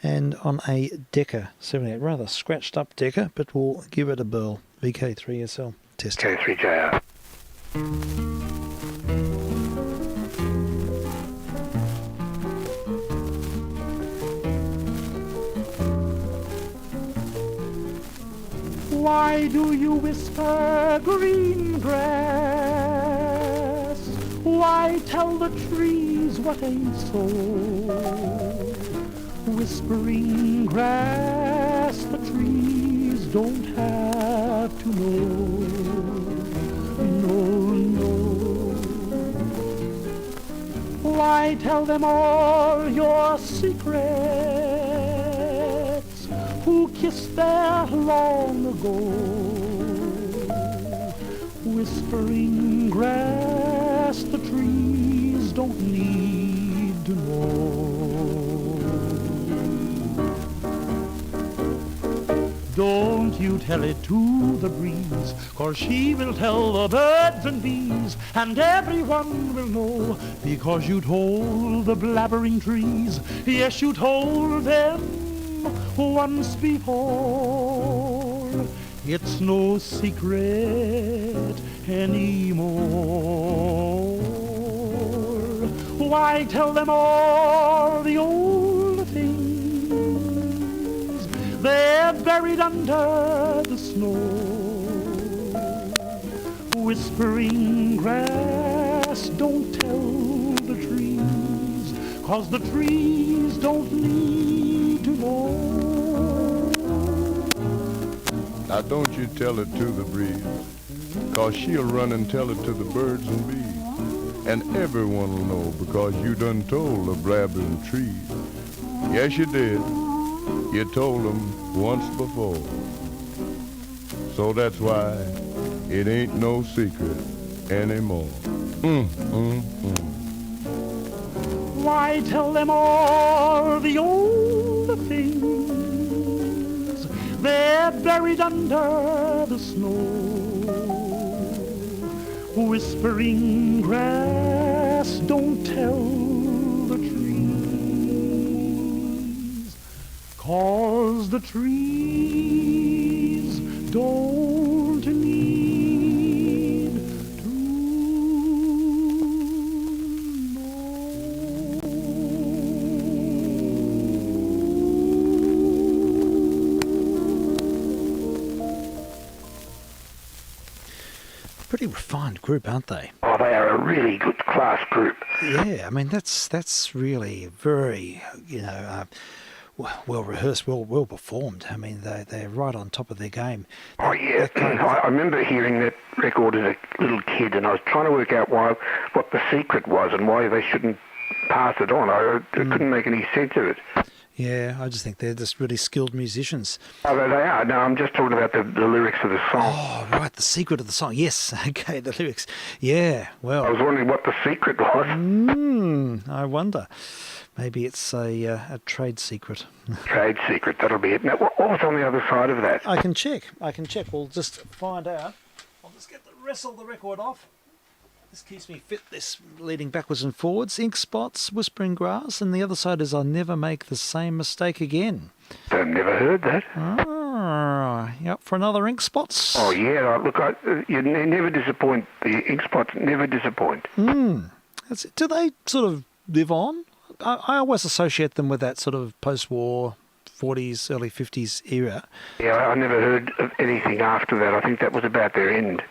Speaker 1: and on a Decca 78, rather scratched up Decca, but we'll give it a burl. vk3sl test.
Speaker 6: K3JR.
Speaker 9: Why do you whisper green grass? Why tell the trees what ain't so? Whispering grass, the trees don't have to know. No, no. Why tell them all your secrets? Who kissed there long ago? Whispering grass, the trees don't need to know. Don't you tell it to the breeze, 'cause she will tell the birds and bees, and everyone will know, because you told the blabbering trees. Yes, you told them once before. It's no secret anymore. Why tell them all the old things? They're buried under the snow. Whispering grass, don't tell the trees, 'cause the trees don't need to know.
Speaker 10: Now don't you tell it to the breeze, 'cause she'll run and tell it to the birds and bees. And everyone will know, because you done told the blabbering trees. Yes, you did. You told them once before. So that's why it ain't no secret anymore.
Speaker 9: Why tell them all the old things? They're buried under the snow. Whispering grass, don't tell the trees, 'cause the trees don't need to
Speaker 1: Pretty refined group, aren't they?
Speaker 6: Oh, they are a really good class group.
Speaker 1: Yeah, I mean that's really very well rehearsed, well performed. I mean they're right on top of their game.
Speaker 6: Oh, yeah. I remember hearing that record as a little kid, and I was trying to work out what the secret was and why they shouldn't pass it on. I couldn't make any sense of it.
Speaker 1: Yeah, I just think they're just really skilled musicians.
Speaker 6: Oh, they are. No, I'm just talking about the lyrics of the song.
Speaker 1: Oh, right, the secret of the song. Yes, okay, the lyrics. Yeah, well.
Speaker 6: I was wondering what the secret was.
Speaker 1: I wonder. Maybe it's a trade secret.
Speaker 6: Trade secret, that'll be it. Now, what was on the other side of that?
Speaker 1: I can check. We'll just find out. I'll just wrestle the record off. This keeps me fit, this leading backwards and forwards. Ink Spots, Whispering Grass, and the other side is I'll Never Make the Same Mistake Again.
Speaker 6: I've never heard that.
Speaker 1: You up for another Ink Spots?
Speaker 6: Oh, yeah. Look, you never disappoint. The Ink Spots never disappoint.
Speaker 1: That's it. Do they sort of live on? I always associate them with that sort of post-war 40s, early 50s era.
Speaker 6: Yeah, I never heard of anything after that. I think that was about their end.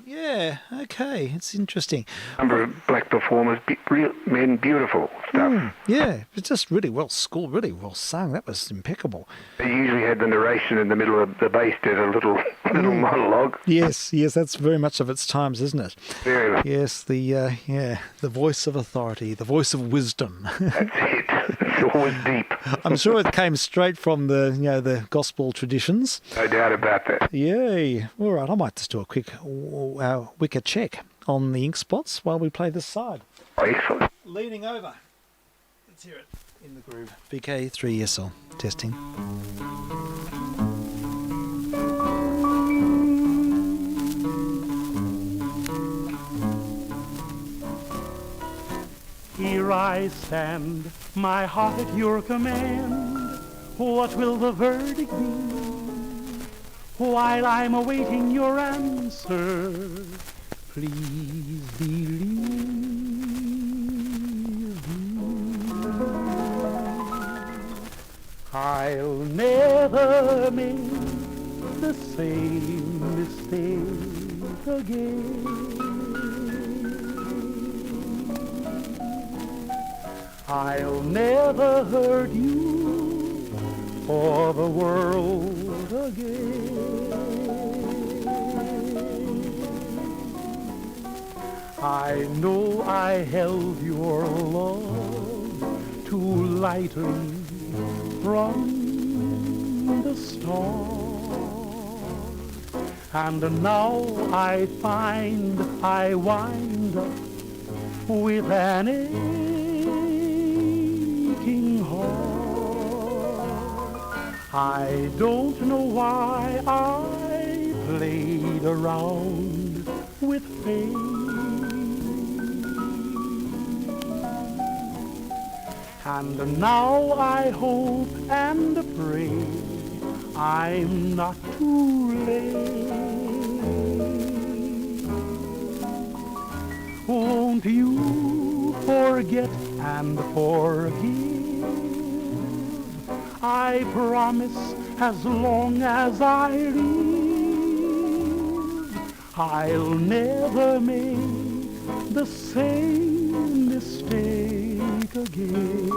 Speaker 1: Yeah, Yeah, okay, it's interesting.
Speaker 6: Number of black performers, real men, beautiful stuff.
Speaker 1: Yeah, it's just really well schooled, really well sung. That was impeccable.
Speaker 6: They usually had the narration in the middle of the bass did a little monologue.
Speaker 1: Yes, that's very much of its times, isn't it?
Speaker 6: Very much.
Speaker 1: Yes, the voice of authority, the voice of wisdom.
Speaker 6: That's it. It's always deep.
Speaker 1: I'm sure it came straight from the gospel traditions.
Speaker 6: No doubt about that.
Speaker 1: Yay! All right, I might just do a quick wicker check on the ink spots while we play this side.
Speaker 6: Oh, excellent.
Speaker 1: Leaning over. Let's hear it in the groove. vk3sl testing.
Speaker 9: Here I stand, my heart at your command. What will the verdict be? While I'm awaiting your answer, please believe me. I'll never make the same mistake again. I'll never hurt you for the world again. I know I held your love too lightly from the start, and now I find I wind up with an aching heart. I don't know why I played around with fate, and now I hope and pray I'm not too late. Won't you forget and forgive? I promise, as long as I live, I'll never make the same mistake again.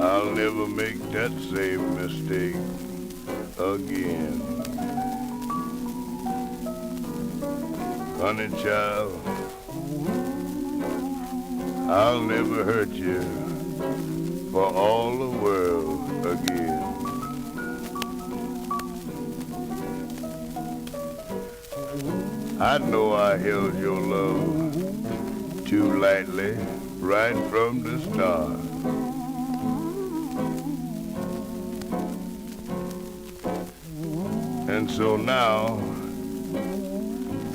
Speaker 10: I'll never make that same mistake again. Honey child, I'll never hurt you for all the world again. I know I held your love too lightly right from the start. And so now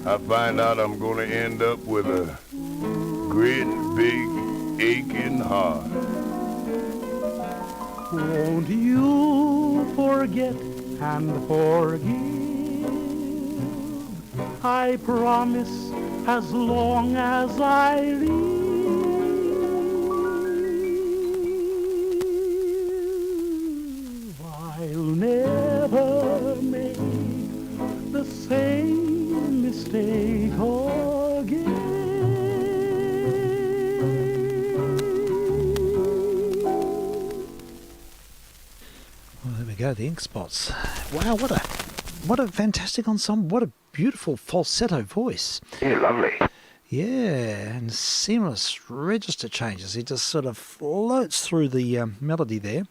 Speaker 10: I find out I'm going to end up with a great big aching heart.
Speaker 9: Won't you forget and forgive? I promise, as long as I live, I'll never make the same mistake again.
Speaker 1: Well, there we go, the ink spots. Wow, what a fantastic ensemble. What a beautiful falsetto voice.
Speaker 6: Yeah, lovely.
Speaker 1: Yeah, and seamless register changes. He just sort of floats through the melody there.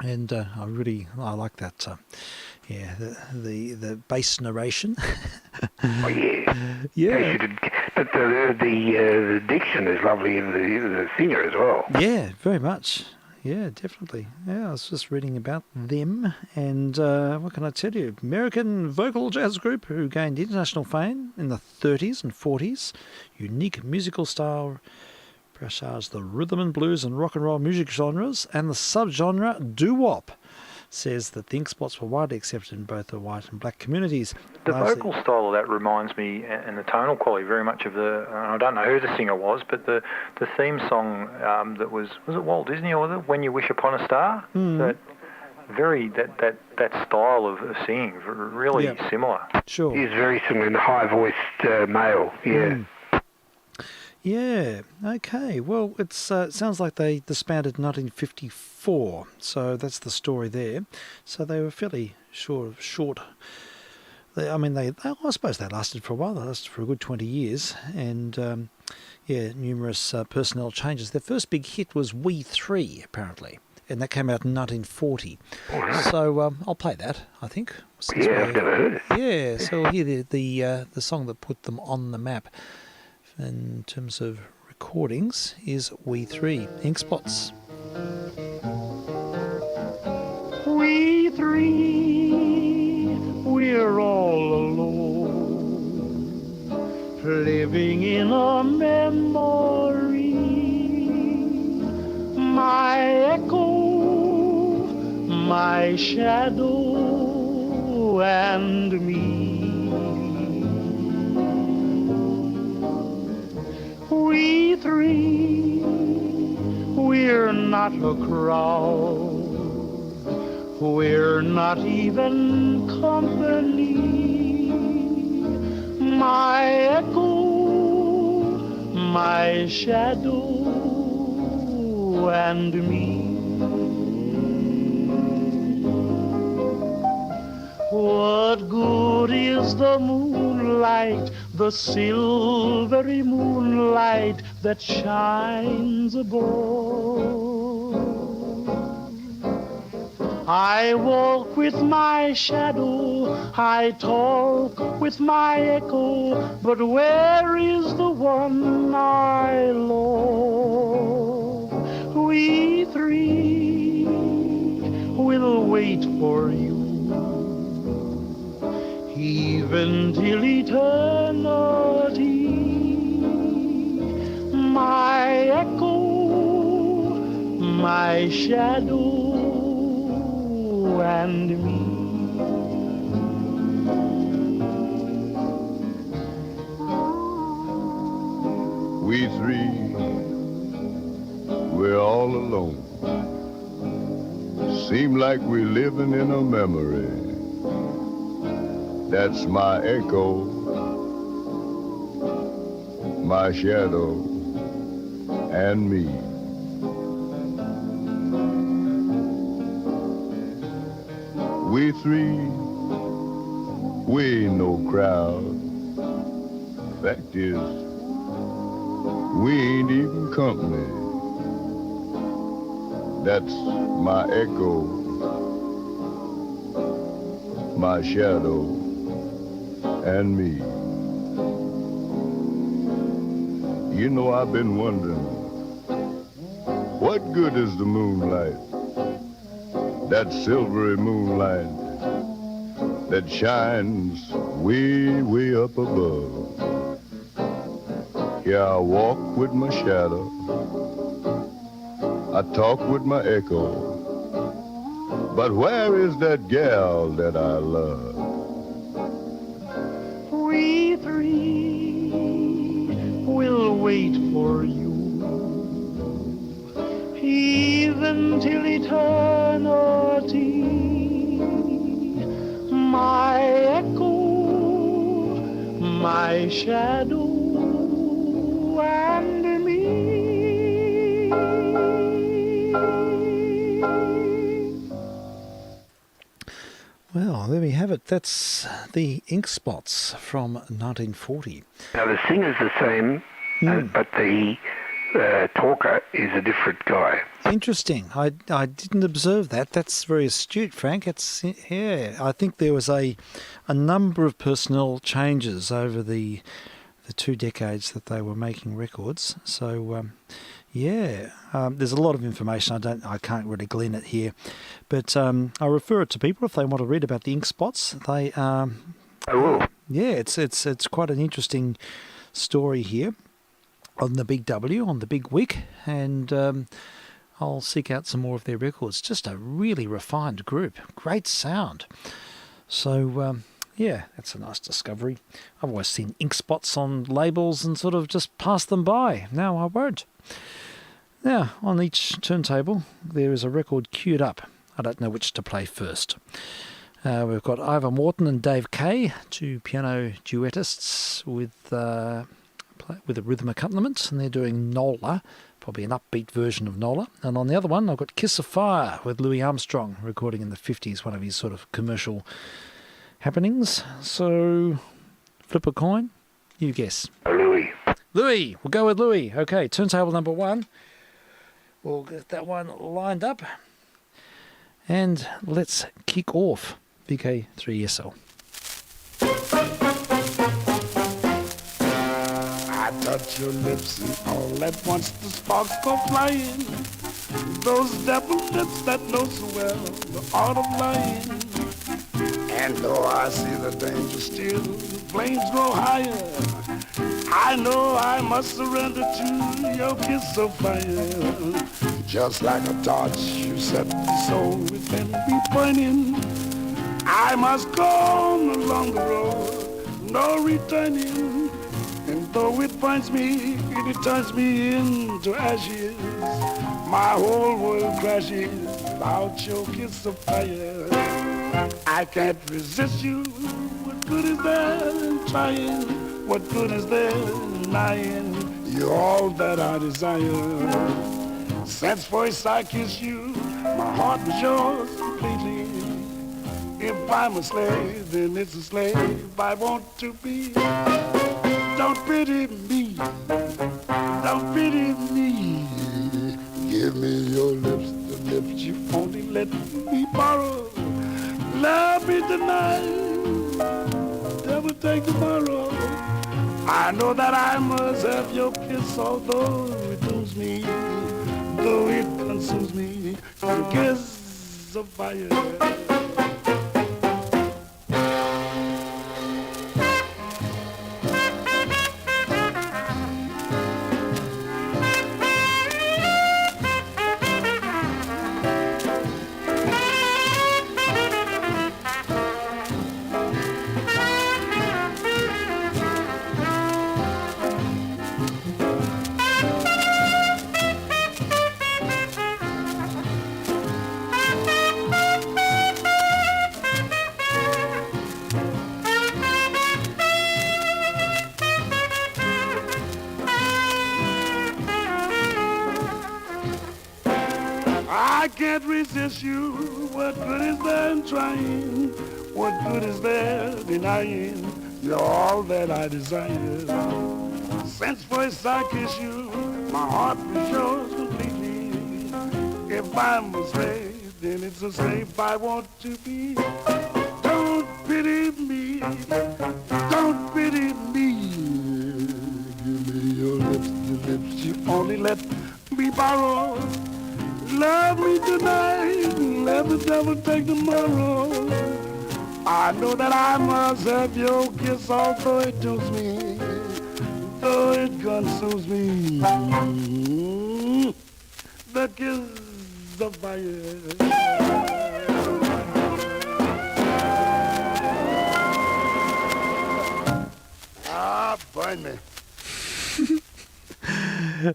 Speaker 1: And I like that. The bass narration.
Speaker 6: Oh yeah.
Speaker 1: Yeah.
Speaker 6: But the diction is lovely in the singer as well.
Speaker 1: Yeah, very much. Yeah, definitely. Yeah, I was just reading about them, and what can I tell you? American vocal jazz group who gained international fame in the 30s and 40s. Unique musical style, parachars the rhythm and blues and rock and roll music genres, and the subgenre doo-wop. Says that the ink spots were widely accepted in both the white and black communities.
Speaker 2: The vocal style of that reminds me, and the tonal quality, very much of the, I don't know who the singer was, but the theme song that was it Walt Disney or was it When You Wish Upon a Star? That very that style of singing, really similar.
Speaker 1: Sure.
Speaker 6: He's very similar in the high-voiced male, yeah.
Speaker 1: Yeah, okay. Well, it sounds like they disbanded in 1954, so that's the story there. So they were fairly short. I suppose they lasted for a while. They lasted for a good 20 years, and numerous personnel changes. Their first big hit was We Three, apparently, and that came out in 1940. So I'll play that, I think.
Speaker 6: I've never heard it.
Speaker 1: Yeah, so we'll hear the song that put them on the map in terms of recordings is We Three, Ink Spots.
Speaker 9: We three, we're all alone, living in a memory. My echo, my shadow, and me. We three, we're not a crowd. We're not even company. My echo, my shadow, and me. What good is the moonlight, the silvery moonlight that shines above? I walk with my shadow, I talk with my echo, but where is the one I love? We three will wait for you, even till eternity. My echo, my shadow, and me.
Speaker 10: We three, we're all alone. Seem like we're living in a memory. That's my echo, my shadow, and me. We three, we ain't no crowd. Fact is, we ain't even company. That's my echo, my shadow, and me. You know, I've been wondering, what good is the moonlight? That silvery moonlight that shines way, way up above. Here I walk with my shadow, I talk with my echo, but where is that gal that I love?
Speaker 9: We three will wait for you, even till eternity. My echo, my shadow, and me.
Speaker 1: Well, there we have it. That's the Ink Spots from 1940.
Speaker 6: Now the singer's the same, but the talker is a different guy.
Speaker 1: Interesting. I didn't observe that. That's very astute, Frank. I think there was a number of personnel changes over the 2 decades that they were making records. So there's a lot of information. I can't really glean it here, but I refer it to people if they want to read about the Ink Spots. They
Speaker 6: I will.
Speaker 1: Yeah, it's quite an interesting story here on the Big W, on the Big Wick, and I'll seek out some more of their records. Just a really refined group. Great sound. So, that's a nice discovery. I've always seen ink spots on labels and sort of just passed them by. Now I won't. Now, on each turntable, there is a record queued up. I don't know which to play first. We've got Ivan Morton and Dave Kay, two piano duettists with a rhythm accompaniment, and they're doing Nola, probably an upbeat version of Nola. And on the other one, I've got Kiss of Fire with Louis Armstrong, recording in the 50s, one of his sort of commercial happenings. So, flip a coin, you guess.
Speaker 6: Louis.
Speaker 1: Louis, we'll go with Louis. Okay, turntable number 1. We'll get that one lined up. And let's kick off vk3sl.
Speaker 11: I touch your lips and all at once the sparks go flying. Those devil lips that know so well the art of lying. And though I see the danger still, the flames grow higher. I know I must surrender to your kiss of fire. Just like a torch you set the soul within me burning. I must go on along the road, no returning. And though it burns me, it turns me into ashes. My whole world crashes without your kiss of fire. I can't resist you. What good is there in trying? What good is there in denying? You're all that I desire. Since first I kissed you, my heart was yours completely. If I'm a slave, then it's a slave I want to be. Don't pity me, don't pity me. Give me your lips, the lips you only let me borrow. Love me tonight, never take tomorrow. I know that I must have your kiss, although it dooms me, though it consumes me. Your kiss of fire. I can't resist you. What good is there in trying? What good is there denying? You're all that I desire. Since first I kissed you, my heart was yours completely. If I'm a slave, then it's a slave I want to be. Don't pity me, don't pity me. Give me your lips, the lips you only let me borrow. Love me tonight, let the devil take tomorrow. I know that I must have your kiss, although it dooms me, though it consumes me. The kiss of fire. Burn me.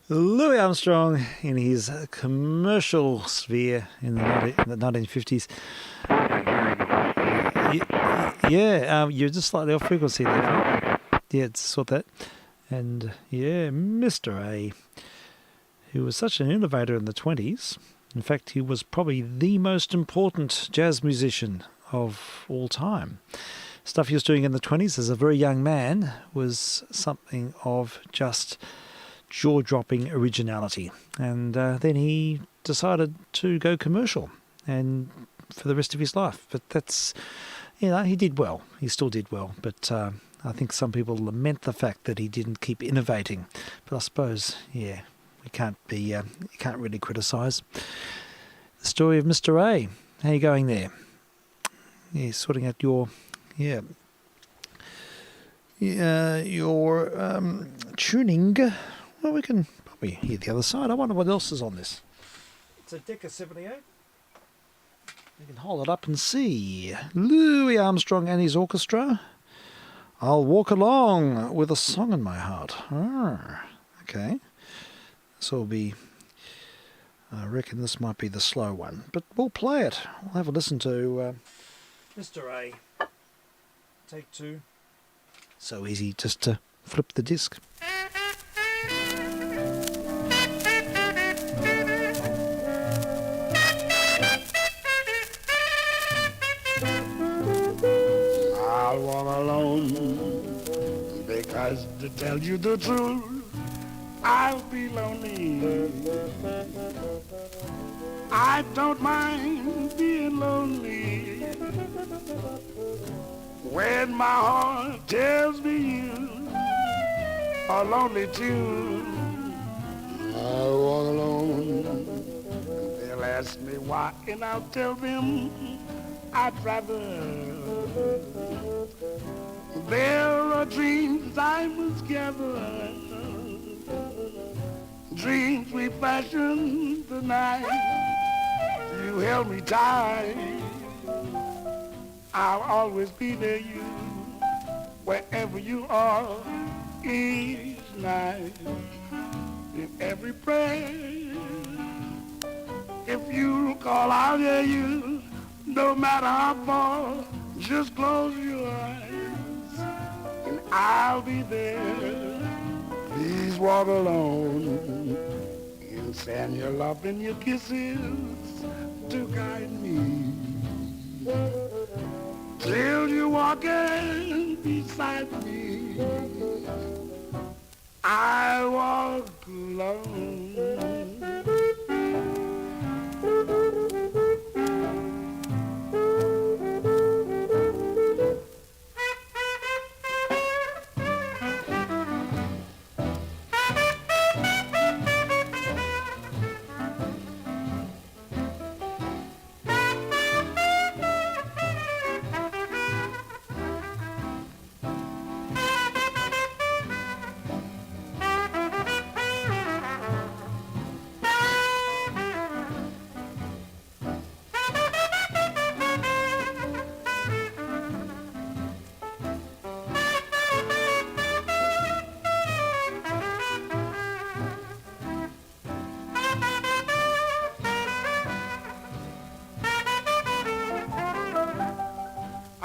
Speaker 1: Louis Armstrong in his commercial sphere in the 1950s. Yeah, you're just slightly off frequency there, Frank. Yeah, sort that. And yeah, Mr. A, who was such an innovator in the 20s. In fact, he was probably the most important jazz musician of all time. Stuff he was doing in the 20s as a very young man was something of just jaw-dropping originality. And then he decided to go commercial and for the rest of his life. But that's, he did well. He still did well. But I think some people lament the fact that he didn't keep innovating. But I suppose, we can't you can't really criticise. The story of Mr. A. How are you going there? Yeah, sorting out your tuning. Well, we can probably hear the other side. I wonder what else is on this. It's a Decca 78. You can hold it up and see. Louis Armstrong and his orchestra. I'll walk along with a song in my heart. Okay. This will be I reckon this might be the slow one, but we'll play it. We'll have a listen to Mr. A. Take 2. So easy just to flip the disc.
Speaker 11: I'll walk alone because to tell you the truth, I'll be lonely. I don't mind being lonely when my heart tells me you are lonely too. I'll walk alone. They'll ask me why, and I'll tell them I'd rather. There are dreams I must gather, dreams we fashioned the night you held me tight. I'll always be there, you, wherever you are, each night, in every prayer. If you call, I'll hear you, no matter how far. Just close your eyes, and I'll be there. Please walk alone and send your love and your kisses to guide me till you walking beside me. I walk alone.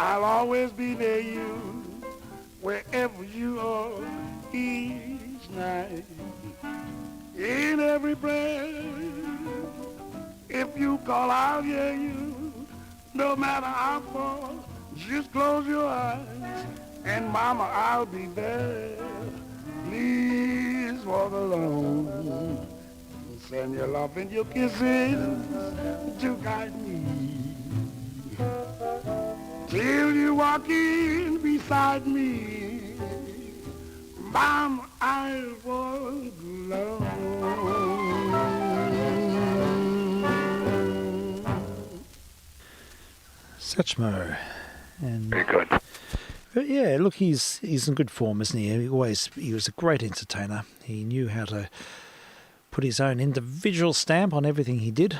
Speaker 11: I'll always be near you, wherever you are, each night, in every breath. If you call, I'll hear you, no matter how far. Just close your eyes, and mama, I'll be there. Please walk alone, and send your love and your kisses to guide me till you walk in beside me. Mom, I'll walk alone.
Speaker 1: Satchmo. And
Speaker 6: Very good.
Speaker 1: but yeah, look, he's in good form, isn't he? He was a great entertainer. He knew how to put his own individual stamp on everything he did.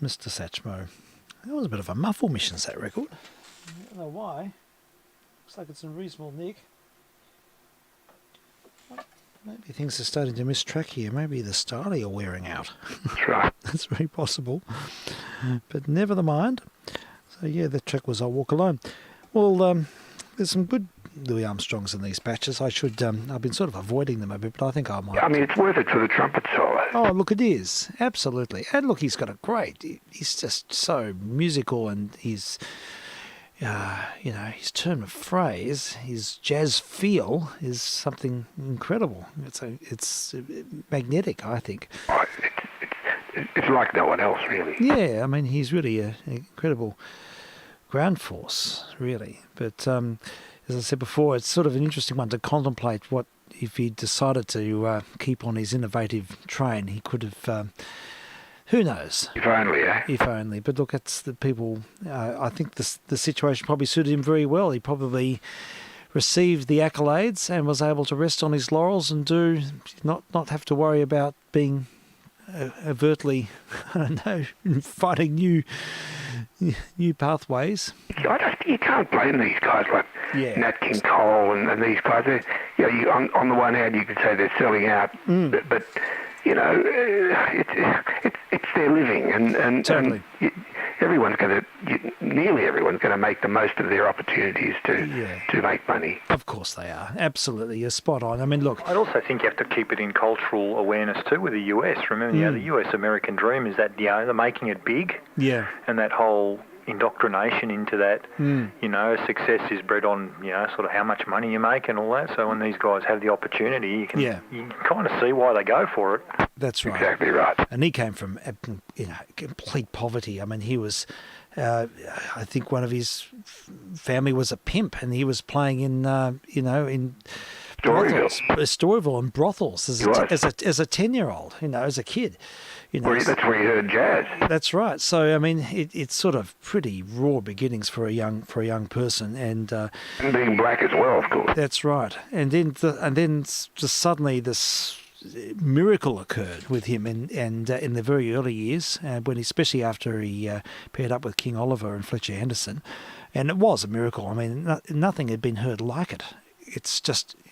Speaker 1: Mr. Satchmo. That was a bit of a muffle mission, that record. I don't know why. Looks like it's in reasonable nick. Maybe things are starting to miss track here. Maybe the starter are wearing out.
Speaker 6: That's right.
Speaker 1: That's very possible. But never mind. So yeah, that track was I'll Walk Alone. Well, there's some good Louis Armstrongs in these patches. I've been sort of avoiding them a bit, but I think I might.
Speaker 6: I mean, it's worth it for the trumpet solo.
Speaker 1: Oh, look, it is. Absolutely. And look, he's got a he's just so musical, and his, his turn of phrase, his jazz feel is something incredible. It's magnetic, I think.
Speaker 6: Oh, it's like no one else, really.
Speaker 1: Yeah, I mean, he's really an incredible ground force, really. But as I said before, it's sort of an interesting one to contemplate what if he decided to keep on his innovative train, he could have, who knows?
Speaker 6: If only, eh?
Speaker 1: If only. But look, it's the people, I think the situation probably suited him very well. He probably received the accolades and was able to rest on his laurels and not have to worry about being overtly, I don't know, finding new pathways.
Speaker 6: You can't blame these guys like Nat King Cole and these guys. On the one hand, you could say they're selling out, but it's their living, and
Speaker 1: Totally.
Speaker 6: nearly everyone's going to make the most of their opportunities to make money.
Speaker 1: Of course they are. Absolutely, you're spot on. I mean, look.
Speaker 2: I'd also think you have to keep it in cultural awareness too with the US. Remember, the US American dream is that they're making it big.
Speaker 1: Yeah.
Speaker 2: And that whole indoctrination into that, success is bred on, sort of how much money you make and all that. So when these guys have the opportunity, you can kind of see why they go for it.
Speaker 1: That's right.
Speaker 6: Exactly right.
Speaker 1: And he came from, complete poverty. I mean, he was, I think one of his family was a pimp, and he was playing in, in Storyville and brothels as a 10-year-old, as a kid.
Speaker 6: That's where he heard jazz.
Speaker 1: That's right. So I mean, it's sort of pretty raw beginnings for a young person, and
Speaker 6: being black as well, of course.
Speaker 1: That's right. And then just suddenly this miracle occurred with him, and in the very early years, when especially after he paired up with King Oliver and Fletcher Henderson, and it was a miracle. I mean, nothing had been heard like it. It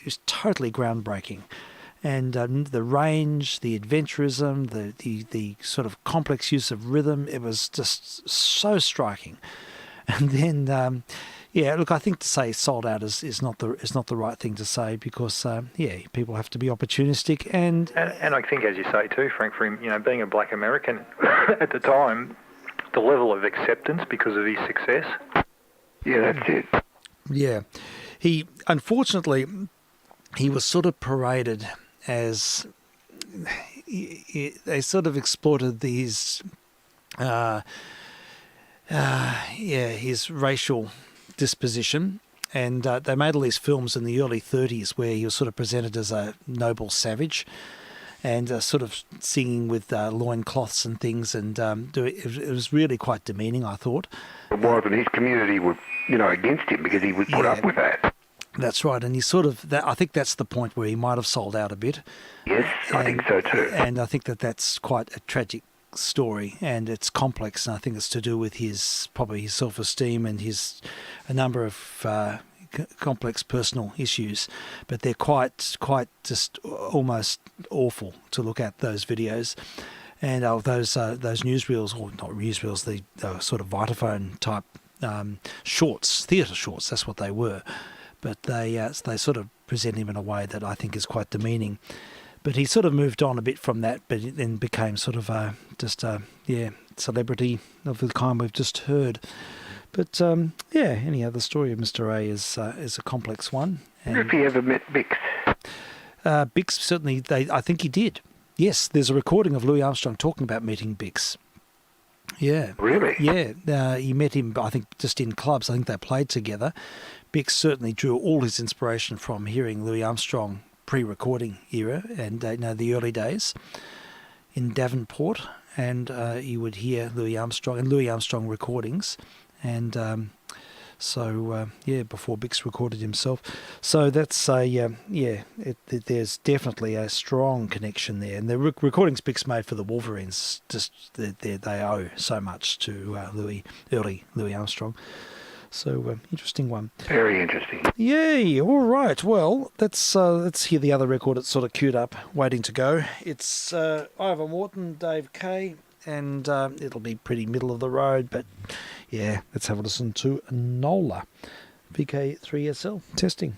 Speaker 1: was totally groundbreaking. And the range, the adventurism, the sort of complex use of rhythm, it was just so striking. And then, look, I think to say sold out is not the right thing to say, because people have to be opportunistic and
Speaker 2: I think, as you say too, Frank, for him, being a black American at the time, the level of acceptance because of his success.
Speaker 6: Yeah, that's it.
Speaker 1: Yeah, he unfortunately was sort of paraded as they sort of exploited these, his racial disposition, and they made all these films in the early 30s where he was sort of presented as a noble savage, and sort of singing with loincloths and things, and it was really quite demeaning, I thought.
Speaker 6: It was, and his community were, against him because he would put up with that.
Speaker 1: That's right, and I think that's the point where he might have sold out a bit.
Speaker 6: Yes, I think so too.
Speaker 1: And I think that's quite a tragic story, and it's complex, and I think it's to do with probably his self-esteem and a number of complex personal issues. But they're quite just almost awful to look at, those videos. And those newsreels, or not newsreels, the sort of Vitaphone type shorts, theatre shorts, that's what they were. But they sort of present him in a way that I think is quite demeaning. But he sort of moved on a bit from that, but then became sort of celebrity of the kind we've just heard. But any other story of Mr. A is a complex one.
Speaker 6: And if he ever met Bix?
Speaker 1: Bix, certainly, I think he did. Yes, there's a recording of Louis Armstrong talking about meeting Bix. Yeah.
Speaker 6: Really?
Speaker 1: Yeah. He met him, I think, just in clubs. I think they played together. Bix certainly drew all his inspiration from hearing Louis Armstrong pre-recording era and the early days in Davenport, and you would hear Louis Armstrong recordings, and before Bix recorded himself. So that's there's definitely a strong connection there, and the recordings Bix made for the Wolverines, they owe so much to early Louis Armstrong. So interesting one.
Speaker 6: Very interesting.
Speaker 1: Yay! All right. Well, let's hear the other record that's sort of queued up, waiting to go. It's Ivor Morton, Dave Kay, and it'll be pretty middle of the road, but yeah, let's have a listen to Nola, vk3sl testing.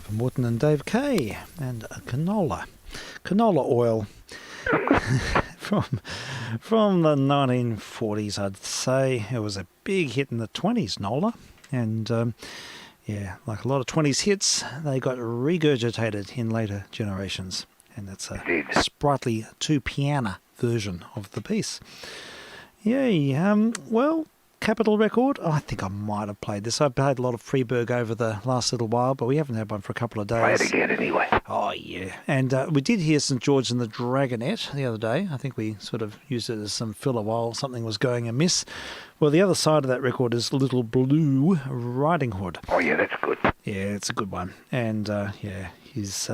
Speaker 1: for Morton and Dave Kay, and canola oil from the 1940s, I'd say. It was a big hit in the 20s, Nola, and yeah, like a lot of 20s hits, they got regurgitated in later generations, and that's a sprightly two-piano version of the piece. Yay, well, Capitol record. Oh, I think I might have played this. I've played a lot of Freeburg over the last little while, but we haven't had one for a couple of days.
Speaker 6: Play it again anyway.
Speaker 1: Oh, yeah. And we did hear St. George and the Dragonette the other day. I think we sort of used it as some filler while something was going amiss. Well, the other side of that record is Little Blue Riding Hood.
Speaker 6: Oh, yeah, that's good.
Speaker 1: Yeah, it's a good one. And, yeah, he's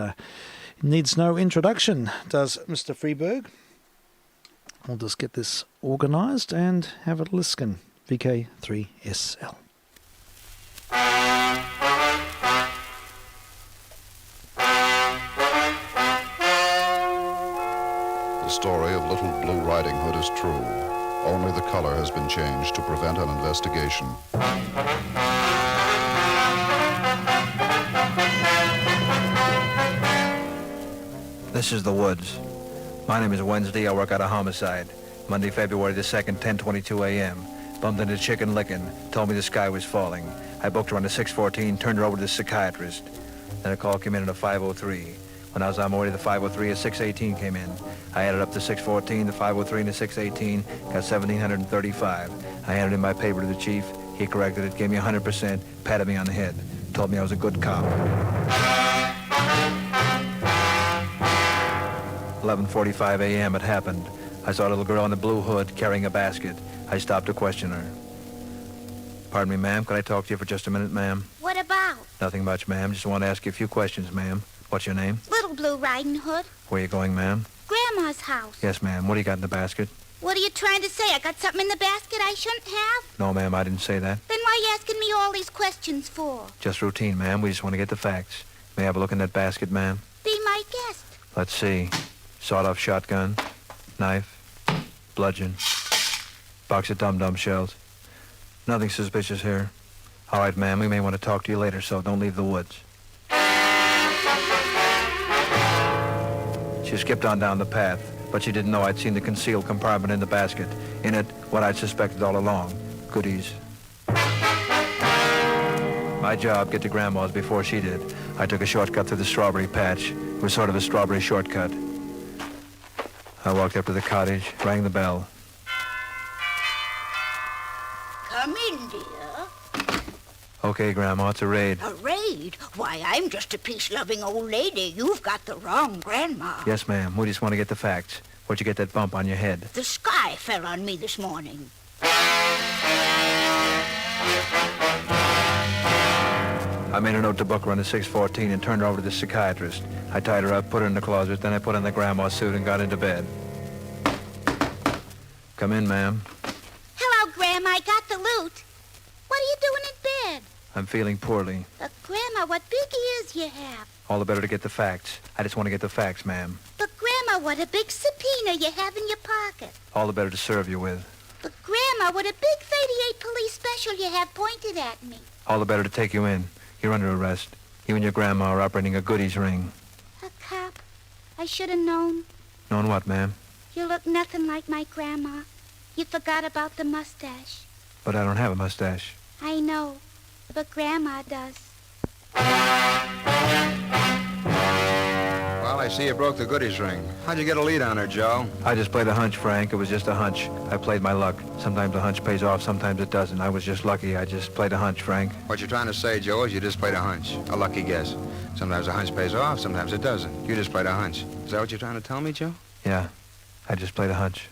Speaker 1: needs no introduction, does Mr. Freeburg. We'll just get this organised and have a listen. vk3sl.
Speaker 12: The story of Little Blue Riding Hood is true. Only the color has been changed to prevent an investigation.
Speaker 13: This is the woods. My name is Wednesday. I work out a homicide. Monday, February the 2nd, 10:22 a.m. Bumped into Chicken Licken. Told me the sky was falling. I booked her on a 614, turned her over to the psychiatrist. Then a call came in at a 503. When I was on my way to the 503, a 618 came in. I added up the 614, the 503, and the 618, got 1,735. I handed in my paper to the chief. He corrected it, gave me 100%, patted me on the head, told me I was a good cop. 11:45 a.m. it happened. I saw a little girl in a blue hood carrying a basket. I stopped to question her. Pardon me, ma'am. Could I talk to you for just a minute, ma'am?
Speaker 4: What about?
Speaker 13: Nothing much, ma'am. Just want to ask you a few questions, ma'am. What's your name?
Speaker 4: Little Blue Riding Hood.
Speaker 13: Where are you going, ma'am?
Speaker 4: Grandma's house.
Speaker 13: Yes, ma'am. What do you got in the basket?
Speaker 4: What are you trying to say? I got something in the basket I shouldn't have?
Speaker 13: No, ma'am, I didn't say that.
Speaker 4: Then why are you asking me all these questions for?
Speaker 13: Just routine, ma'am. We just want to get the facts. May I have a look in that basket, ma'am?
Speaker 4: Be my guest.
Speaker 13: Let's see. Sawed-off shotgun, knife, bludgeon, box of dum-dum shells. Nothing suspicious here. All right, ma'am, we may want to talk to you later, so don't leave the woods. She skipped on down the path, but she didn't know I'd seen the concealed compartment in the basket. In it, what I'd suspected all along, goodies. My job, get to Grandma's before she did. I took a shortcut through the strawberry patch. It was sort of a strawberry shortcut. I walked up to the cottage, rang the bell.
Speaker 14: Come in, dear.
Speaker 13: Okay, Grandma, it's a raid.
Speaker 14: A raid? Why, I'm just a peace-loving old lady. You've got the wrong Grandma.
Speaker 13: Yes, ma'am. We just want to get the facts. Where'd you get that bump on your head?
Speaker 14: The sky fell on me this morning.
Speaker 13: I made a note to book her on the 614 and turned her over to the psychiatrist. I tied her up, put her in the closet, then I put on the grandma suit and got into bed. Come in, ma'am.
Speaker 4: Hello, Grandma. I got the loot. What are you doing in bed?
Speaker 13: I'm feeling poorly.
Speaker 4: But, Grandma, what big ears you have.
Speaker 13: All the better to get the facts. I just want to get the facts, ma'am.
Speaker 4: But, Grandma, what a big subpoena you have in your pocket.
Speaker 13: All the better to serve you with.
Speaker 4: But, Grandma, what a big 38 police special you have pointed at me.
Speaker 13: All the better to take you in. You're under arrest. You and your grandma are operating a goodies ring.
Speaker 4: A cop? I should have known.
Speaker 13: Known what, ma'am?
Speaker 4: You look nothing like my grandma. You forgot about the mustache.
Speaker 13: But I don't have a mustache.
Speaker 4: I know, but Grandma does.
Speaker 15: Well, I see you broke the goodies ring. How'd you get a lead on her, Joe?
Speaker 13: I just played a hunch, Frank. It was just a hunch. I played my luck. Sometimes a hunch pays off, sometimes it doesn't. I was just lucky. I just played a hunch, Frank.
Speaker 15: What you're trying to say, Joe, is you just played a hunch. A lucky guess. Sometimes a hunch pays off, sometimes it doesn't. You just played a hunch. Is that what you're trying to tell me, Joe?
Speaker 13: Yeah, I just played a hunch.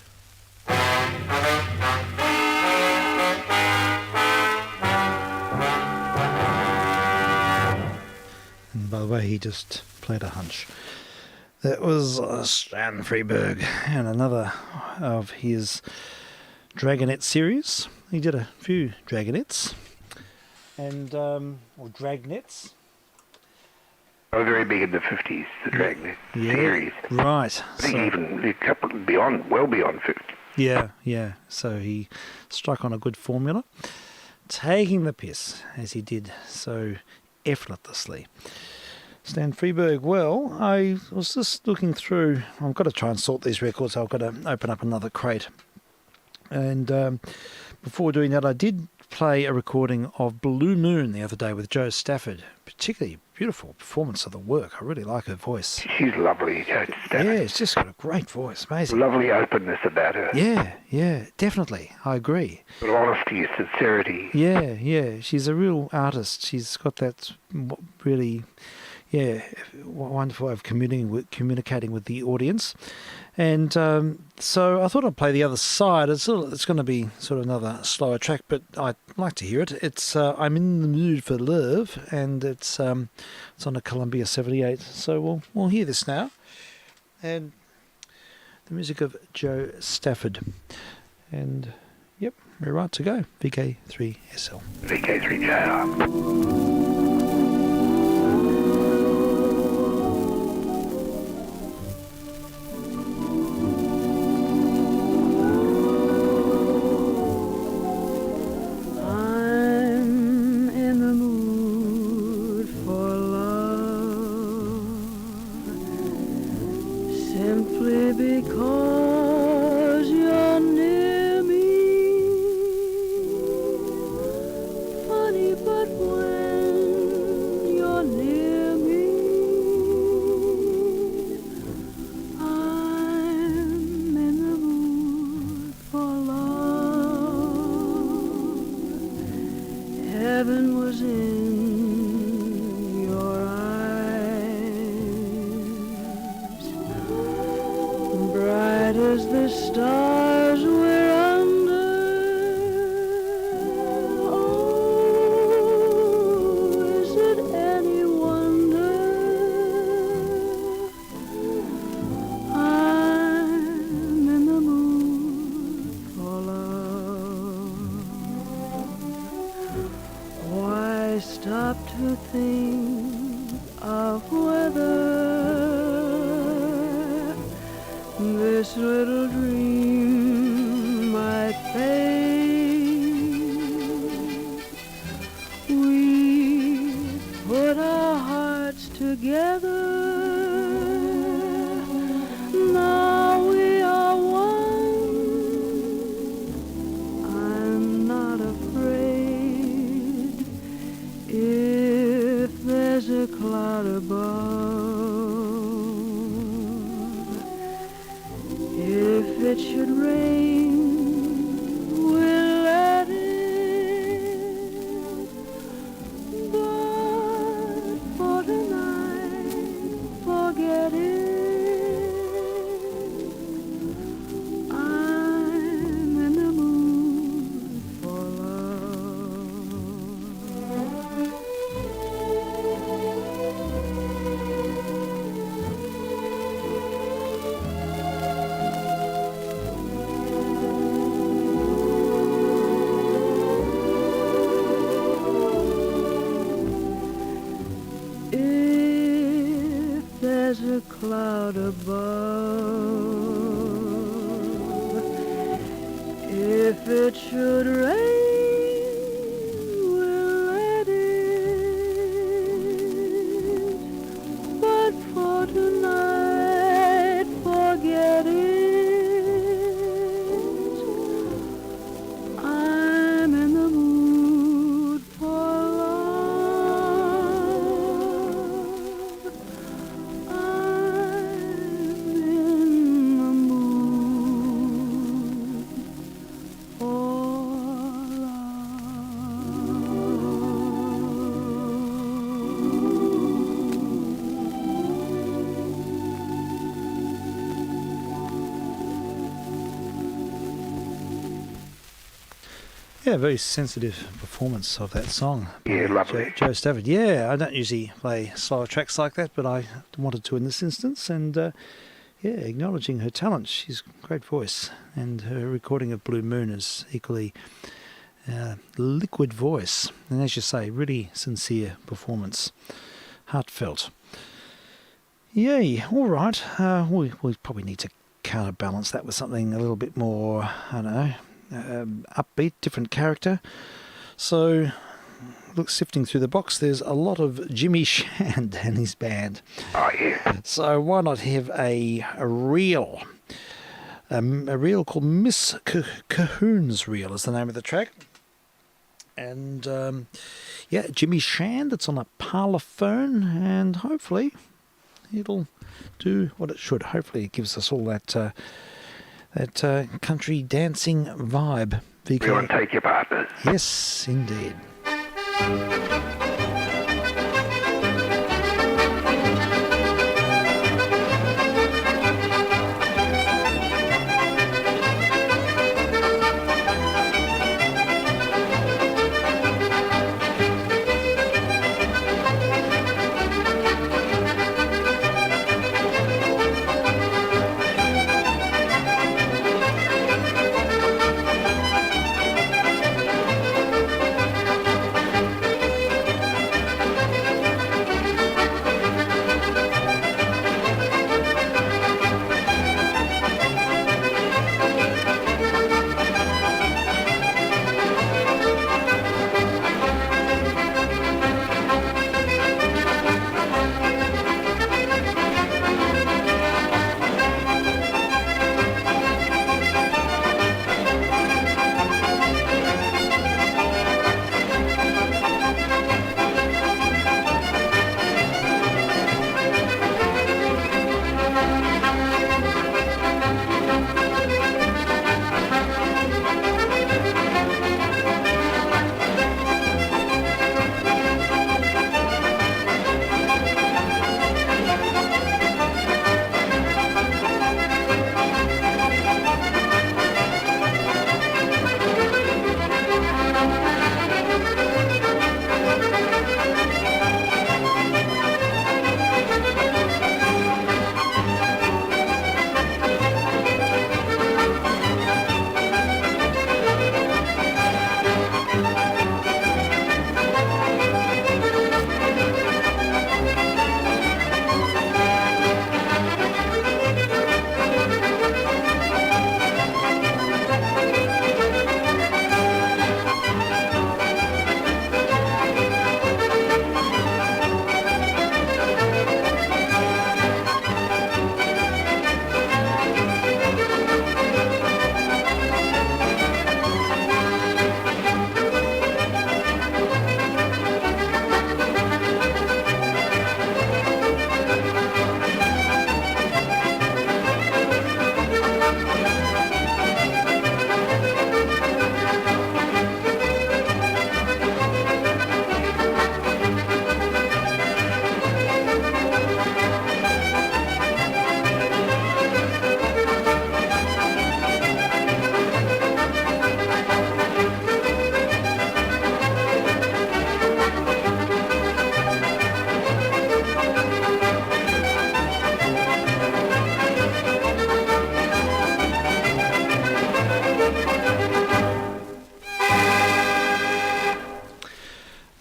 Speaker 1: And by the way, he just played a hunch. That was Stan Freeburg and another of his Dragonette series. He did a few Dragonettes and or Dragnets.
Speaker 6: Oh, very big in the 50s, the Dragnet series.
Speaker 1: Right.
Speaker 6: I think even a couple well beyond 50.
Speaker 1: Yeah. So he struck on a good formula, taking the piss as he did so effortlessly. Stan Freberg. Well, I was just looking through. I've got to try and sort these records. I've got to open up another crate. And before doing that, I did play a recording of Blue Moon the other day with Jo Stafford. Particularly beautiful performance of the work. I really like her voice.
Speaker 6: She's lovely, Jo Stafford.
Speaker 1: Yeah, it's just got a great voice. Amazing.
Speaker 6: Lovely openness about her.
Speaker 1: Yeah, definitely. I agree.
Speaker 6: But honesty, sincerity.
Speaker 1: Yeah. She's a real artist. She's got that really, wonderful way of communicating with the audience. And so I thought I'd play the other side. It's going to be sort of another slower track, but I'd like to hear it. It's I'm in the Mood for Love, and it's on a Columbia 78. So we'll hear this now. And the music of Jo Stafford. And, yep, we're right to go. vk3sl.
Speaker 6: vk3sl.
Speaker 16: Because you're near me. Funny, but when you're near me, I'm in the mood for love. Heaven was in your eyes, bright as the stars we're under. Oh, is it any wonder I'm in the mood for love? Why stop to think of whether this little dream might fade? We put our hearts together. Now we are one. I'm not afraid if there's a cloud above. If it should rain, we'll let it. But for tonight, forget it. I'm in the mood for there's a cloud above. If it should rain, we'll let it. But for tonight, forget it. I'm in the mood for
Speaker 1: Yeah, very sensitive performance of that song.
Speaker 6: Yeah, lovely.
Speaker 1: Jo Stafford. Yeah, I don't usually play slower tracks like that, but I wanted to in this instance. And acknowledging her talent. She's a great voice. And her recording of Blue Moon is equally liquid voice. And as you say, really sincere performance. Heartfelt. Yay, all right. We probably need to counterbalance that with something a little bit more, I don't know, upbeat, different character. So look, sifting through the box, there's a lot of Jimmy Shand and his band.
Speaker 6: Oh, yeah.
Speaker 1: So why not have a reel? A reel called Miss Cahoon's Reel is the name of the track. And, yeah, Jimmy Shand, it's on a parlophone, and hopefully it'll do what it should. Hopefully it gives us all that country dancing vibe.
Speaker 6: We want to take your partners.
Speaker 1: Yes, indeed.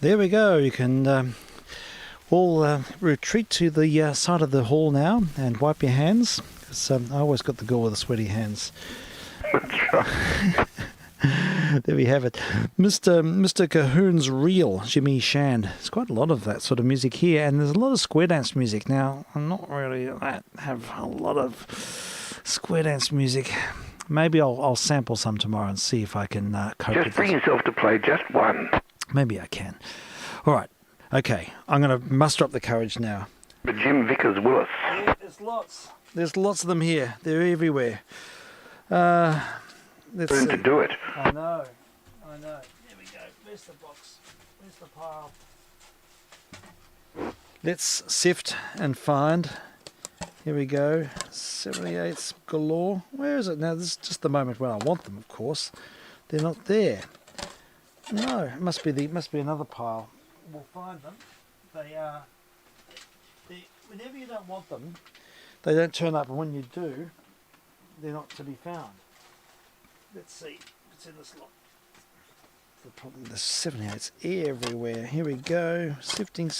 Speaker 1: There we go. You can all retreat to the side of the hall now and wipe your hands. Because I always got the girl with the sweaty hands.
Speaker 6: That's right.
Speaker 1: There we have it. Mr. Cahoon's Reel, Jimmy Shand. There's quite a lot of that sort of music here, and there's a lot of square dance music. Now, I'm not really have a lot of square dance music. Maybe I'll sample some tomorrow and see if I can cope with it.
Speaker 6: Just bring yourself to play just one.
Speaker 1: Maybe I can. All right. Okay. I'm going to muster up the courage now.
Speaker 6: But Jim Vickers Willis.
Speaker 1: Yeah, there's lots. There's lots of them here. They're everywhere. Let's
Speaker 6: Learn to do it.
Speaker 1: I know. There we go. Where's the box? Where's the pile? Let's sift and find. Here we go. 78s galore. Where is it now? This is just the moment when I want them, of course. They're not there. No, it must be another pile. We'll find them. They are. Whenever you don't want them, they don't turn up, and when you do, they're not to be found. Let's see what's in this lot. Probably the 78s everywhere. Here we go. Sifting.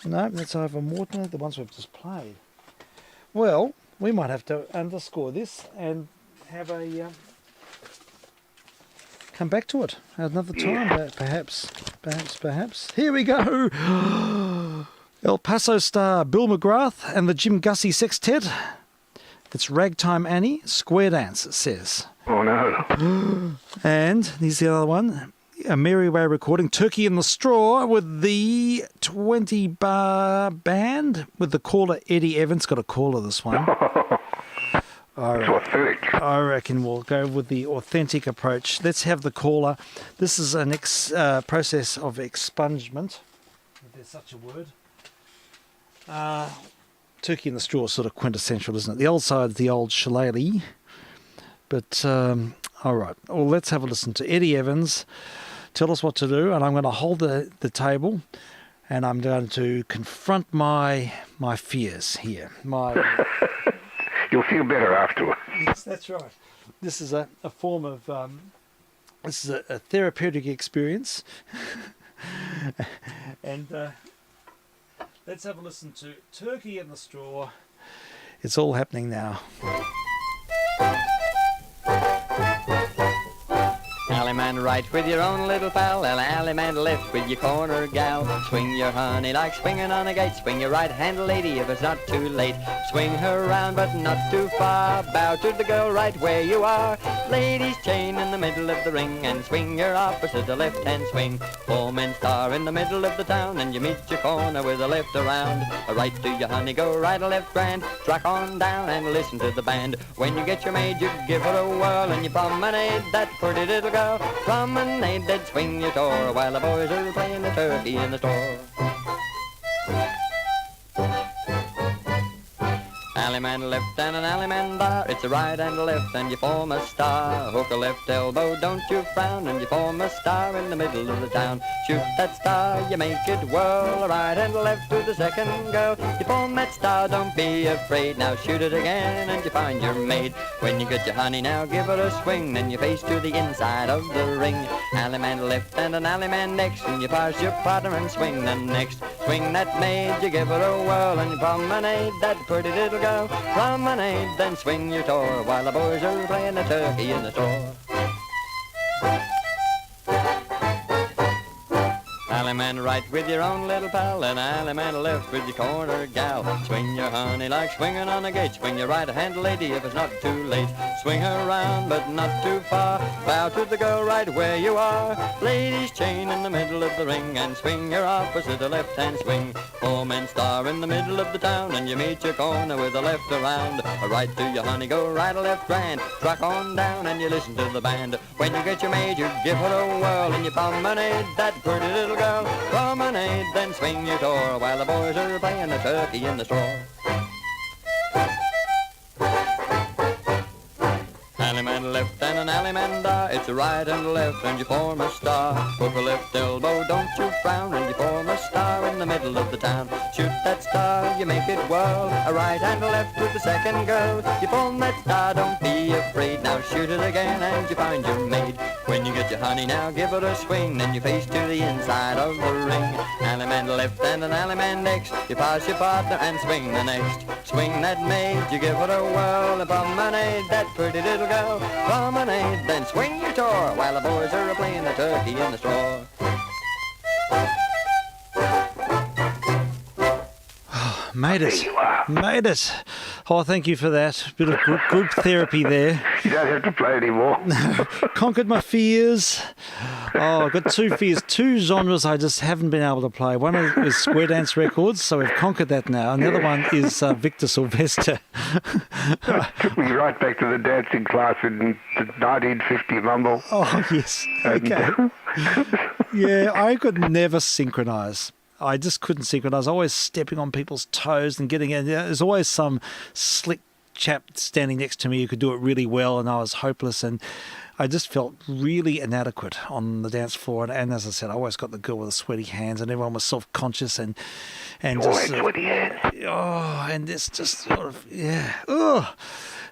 Speaker 1: No, that's over Morton, the ones we've just played. Well, we might have to underscore this and have a come back to it another time, perhaps. Here we go. El Paso star Bill McGrath and the Jim Gussie Sextet. It's Ragtime Annie, Square Dance, it says.
Speaker 6: Oh, no.
Speaker 1: And here's the other one. A Merry Way recording, Turkey in the Straw, with the 20-bar band, with the caller Eddie Evans. Got a caller, this one. I reckon we'll go with the authentic approach. Let's have the caller. This is an process of expungement, if there's such a word. Turkey in the Straw is sort of quintessential, isn't it? The old side's the old shillelagh. But, all right. Well, let's have a listen to Eddie Evans. Tell us what to do, and I'm going to hold the table, and I'm going to confront my fears here.
Speaker 6: You'll feel better afterwards.
Speaker 1: Yes, that's right. This is a form of this is a therapeutic experience, and let's have a listen to Turkey in the Straw. It's all happening now.
Speaker 17: Alleyman right with your own little pal, and alleyman left with your corner gal. Swing your honey like swinging on a gate. Swing your right hand lady if it's not too late. Swing her round but not too far. Bow to the girl right where you are. Ladies chain in the middle of the ring, and swing your opposite the left hand swing. Four-man star in the middle of the town, and you meet your corner with a left around. A right to your honey, go right or left grand. Track on down and listen to the band. When you get your maid, you give her a whirl, and you promenade that pretty little girl. Promenade, then swing your door while the boys are playing the turkey in the store. Alleyman left and an alleyman bar. It's a right and a left and you form a star. Hook a left elbow, don't you frown, and you form a star in the middle of the town. Shoot that star, you make it whirl. A right and a left to the second girl. You form that star, don't be afraid. Now shoot it again and you find your maid. When you get your honey, now give her a swing. Then you face to the inside of the ring. Alleyman left and an alleyman next, and you pass your partner and swing the next. Swing that maid, you give her a whirl, and you promenade that pretty little girl. Promenade, then swing your tour while the boys are playing the turkey in the store. Alleyman right with your own little pal, and alleyman left with your corner gal. Swing your honey like swinging on a gate. Swing your right hand lady if it's not too late. Swing her round but not too far. Bow to the girl right where you are. Ladies chain in the middle of the ring, and swing your opposite a left hand swing. Four-man star in the middle of the town, and you meet your corner with a left around. A right to your honey, go right or left grand. Track on down and you listen to the band. When you get your maid, you give her a whirl, and you promenade that pretty little girl. Promenade, then swing your door while the boys are playing the turkey in the straw. Alleyman left and an alleyman dar. It's a right and a left and you form a star. Hook a left elbow, don't you frown, and you form a star in the middle of the town. Shoot that star, you make it whirl. A right and a left with the second girl. You form that star, don't be afraid. Now shoot it again and you find your maid. When you get your honey, now give it a swing. Then you face to the inside of the ring. Alleyman left and an alleyman next. You pass your partner and swing the next. Swing that maid, you give it a whirl. And promenade that pretty little girl. Promenade, then swing your tour while the boys are playing the turkey in the straw.
Speaker 1: Made it. Oh, thank you for that. Bit of group therapy there.
Speaker 6: You don't have to play anymore.
Speaker 1: Conquered my fears. Oh, I've got two fears, two genres I just haven't been able to play. One is square dance records, so we've conquered that now. And the other one is Victor Sylvester.
Speaker 6: Took me right back to the dancing class in the 1950 mumble.
Speaker 1: Oh, yes. Okay. Yeah, I could never synchronise. I just couldn't synchronise. Always stepping on people's toes and getting in. There's always some slick chap standing next to me who could do it really well, and I was hopeless. And I just felt really inadequate on the dance floor. And as I said, I always got the girl with the sweaty hands, and everyone was self-conscious and just
Speaker 6: sweaty hands.
Speaker 1: Oh, and it's just sort of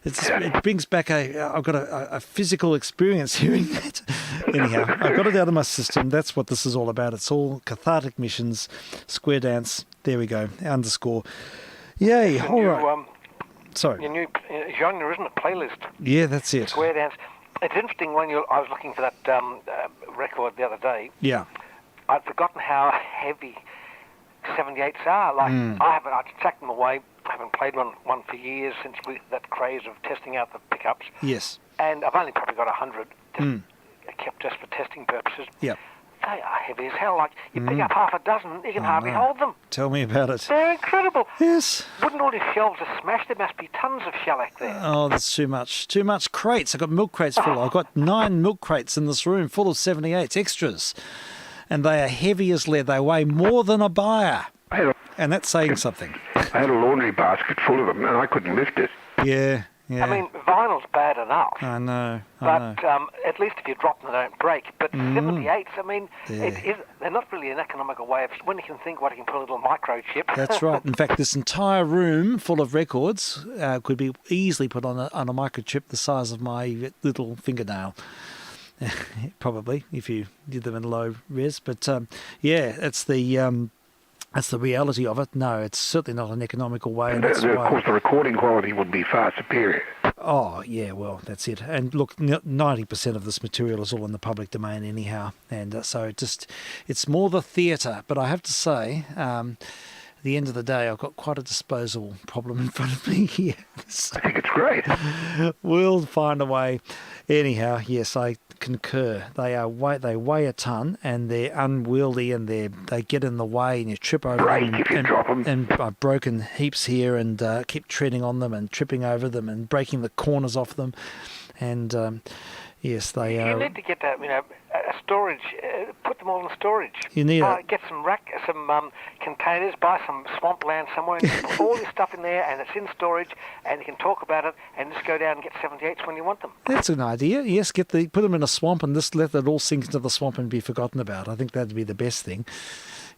Speaker 1: it brings back I've got a physical experience hearing that. Anyhow, I've got it out of my system. That's what this is all about. It's all cathartic missions, square dance. There we go. _ Yay! All right. Sorry.
Speaker 3: Your new genre, isn't it? Playlist.
Speaker 1: Yeah, that's it.
Speaker 3: Square dance. It's interesting when I was looking for that record the other day.
Speaker 1: Yeah.
Speaker 3: I'd forgotten how heavy 78s are. Like I tracked them away. I haven't played one for years since that craze of testing out the pickups.
Speaker 1: Yes.
Speaker 3: And I've only probably got 100 kept just for testing purposes.
Speaker 1: Yep.
Speaker 3: They are heavy as hell. Like, you pick up half a dozen, you can hardly hold them.
Speaker 1: Tell me about it.
Speaker 3: They're incredible.
Speaker 1: Yes.
Speaker 3: Wouldn't all these shelves are smashed? There must be tons of shellac there.
Speaker 1: Oh, that's too much. Too much crates. I've got milk crates full. I've got 9 milk crates in this room full of 78s, extras. And they are heavy as lead. They weigh more than a buyer. And that's saying something.
Speaker 6: I had a laundry basket full of them, and I couldn't lift it.
Speaker 1: Yeah.
Speaker 3: I mean, vinyl's bad enough.
Speaker 1: I know.
Speaker 3: But at least if you drop them, they don't break. But 78s, I mean, they're not really an economical way of... When you can think what you can put a little microchip.
Speaker 1: That's right. In fact, this entire room full of records could be easily put on a microchip the size of my little fingernail. Probably, if you did them in low res. But, that's the reality of it. No, it's certainly not an economical way. And that's
Speaker 6: of course, the recording quality would be far superior.
Speaker 1: Oh, yeah, well, that's it. And look, 90% of this material is all in the public domain anyhow. And so it's more the theatre. But I have to say, at the end of the day, I've got quite a disposal problem in front of me here.
Speaker 6: I think it's great.
Speaker 1: We'll find a way. Anyhow, yes, I concur. They weigh a ton, and they're unwieldy, and they get in the way, and you trip over them.
Speaker 6: If you drop them.
Speaker 1: And I've broken heaps here, and keep treading on them and tripping over them and breaking the corners off them. And yes, they are.
Speaker 3: You need to get a storage. Put them all in storage.
Speaker 1: You need
Speaker 3: get some containers. Buy some swampland somewhere, and put all your stuff in there, and it's in storage, and you can talk about it, and just go down and get 78s when you want them.
Speaker 1: That's an idea. Yes, put them in a swamp and just let it all sink into the swamp and be forgotten about. I think that'd be the best thing.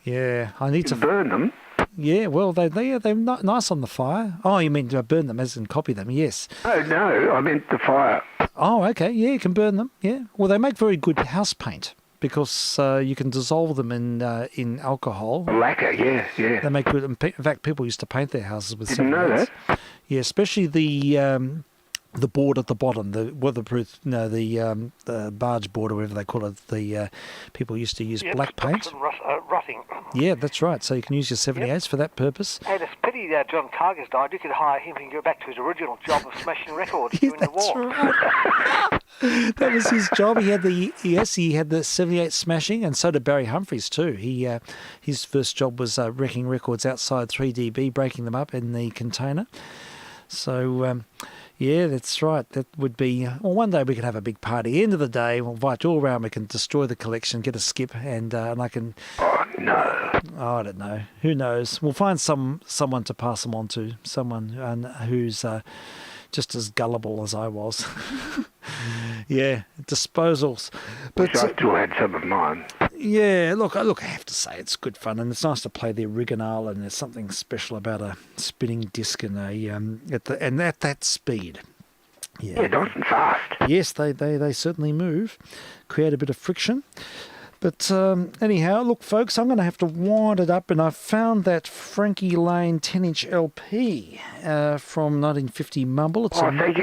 Speaker 1: Yeah, I need to
Speaker 6: burn them.
Speaker 1: Yeah, well, they're not nice on the fire. Oh, you mean to burn them as in copy them? Yes.
Speaker 6: Oh no, I meant the fire.
Speaker 1: Oh, okay. Yeah, you can burn them. Yeah. Well, they make very good house paint because you can dissolve them in alcohol.
Speaker 6: Lacquer, yeah.
Speaker 1: They make good. In fact, people used to paint their houses with.
Speaker 6: Didn't know that.
Speaker 1: Yeah, especially the board at the bottom, the weatherproof, the barge board or whatever they call it. The people used to use black paint.
Speaker 3: Rotting.
Speaker 1: Yeah, that's right. So you can use your 78s for that purpose.
Speaker 3: Hey, it's a pity John Carger's died. You could hire him and go back to his original job of smashing records during the war.
Speaker 1: Right. That was his job. He had the 78 smashing, and so did Barry Humphries too. His first job was wrecking records outside 3DB, breaking them up in the container. So. Yeah, that's right. That would be... Well, one day we could have a big party. End of the day, we'll invite you all around. We can destroy the collection, get a skip, and I can...
Speaker 6: Oh, no.
Speaker 1: Oh, I don't know. Who knows? We'll find someone to pass them on to. Someone who's just as gullible as I was. Yeah, disposals.
Speaker 6: But I still had some of mine.
Speaker 1: Yeah, look, I have to say it's good fun, and it's nice to play the original, and there's something special about a spinning disc and at that speed. Yeah,
Speaker 6: nice and fast.
Speaker 1: Yes, they certainly move, create a bit of friction. But anyhow, look, folks, I'm going to have to wind it up, and I found that Frankie Lane 10-inch LP from 1950 Mumble.
Speaker 6: Thank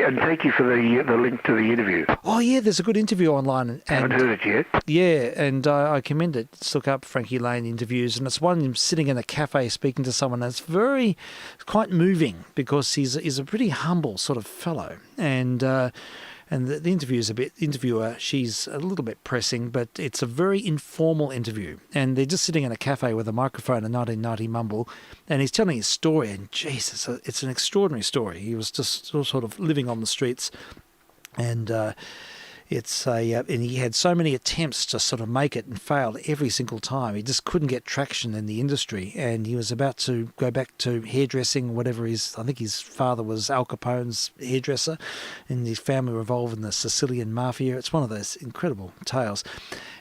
Speaker 6: you for the link to the interview.
Speaker 1: Oh, yeah, there's a good interview online.
Speaker 6: I haven't heard it yet.
Speaker 1: Yeah, and I commend it. Just look up Frankie Lane interviews, and it's one sitting in a cafe speaking to someone that's quite moving because he's a pretty humble sort of fellow. And the interviewer, she's a little bit pressing, but it's a very informal interview. And they're just sitting in a cafe with a microphone in 1990 Mumble, and he's telling his story. And Jesus, it's an extraordinary story. He was just sort of living on the streets, and and he had so many attempts to sort of make it and failed every single time. He just couldn't get traction in the industry, and he was about to go back to hairdressing, whatever I think his father was Al Capone's hairdresser, and his family were involved in the Sicilian mafia. It's one of those incredible tales.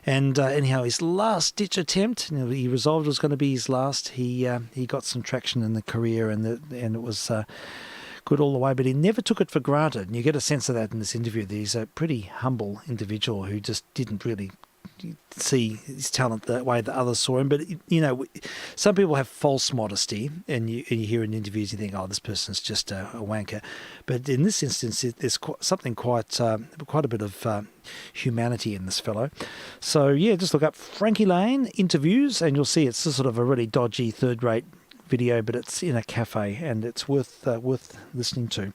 Speaker 1: And anyhow, his last-ditch attempt, he resolved it was going to be his last. He got some traction in the career, and it was... good all the way, but he never took it for granted. And you get a sense of that in this interview. That he's a pretty humble individual who just didn't really see his talent the way that others saw him. But, some people have false modesty, and you hear in interviews, you think, oh, this person's just a wanker. But in this instance, there's something quite a bit of humanity in this fellow. So, yeah, just look up Frankie Lane interviews, and you'll see it's sort of a really dodgy, third-rate video, but it's in a cafe, and it's worth listening to.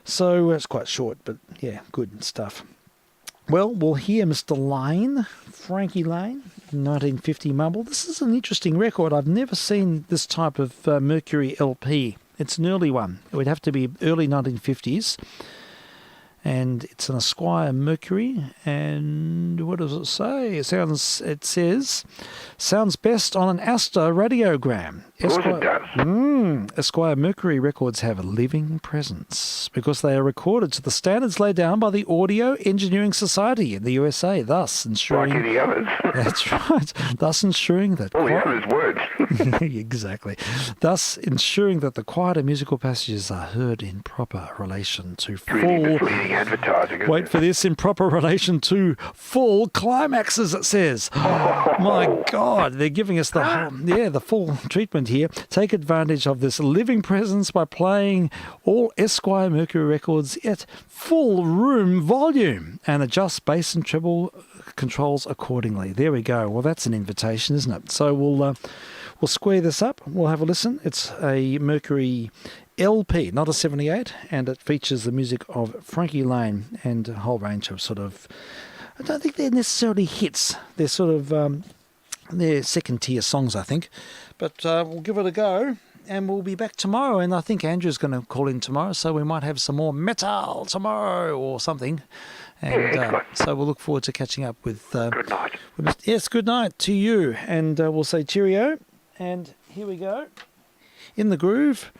Speaker 1: So it's quite short, but, yeah, good stuff. Well, we'll hear Mr. Lane, Frankie Lane, 1950 Mumble. This is an interesting record. I've never seen this type of Mercury LP. It's an early one. It would have to be early 1950s. And it's an Esquire Mercury. And what does it say? It says, sounds best on an Astor radiogram.
Speaker 6: Of course it does.
Speaker 1: Esquire Mercury records have a living presence because they are recorded to the standards laid down by the Audio Engineering Society in the USA, thus ensuring...
Speaker 6: Like any others.
Speaker 1: That's right. Thus ensuring that...
Speaker 6: All the others words.
Speaker 1: Exactly. Thus ensuring that the quieter musical passages are heard in proper relation to full...
Speaker 6: Advertising.
Speaker 1: Wait for this, in proper relation to full climaxes, it says. My God, they're giving us the full treatment here. Take advantage of this living presence by playing all Esquire Mercury records at full room volume and adjust bass and treble controls accordingly. There we go. Well, that's an invitation, isn't it? So we'll square this up. We'll have a listen. It's a Mercury LP, not a 78, and it features the music of Frankie Lane and a whole range of sort of, I don't think they're necessarily hits. They're sort of, they're second-tier songs, I think. But we'll give it a go, and we'll be back tomorrow. And I think Andrew's going to call in tomorrow, so we might have some more metal tomorrow or something. And so we'll look forward to catching up with...
Speaker 6: good night.
Speaker 1: Yes, good night to you. And we'll say cheerio. And here we go. In the groove.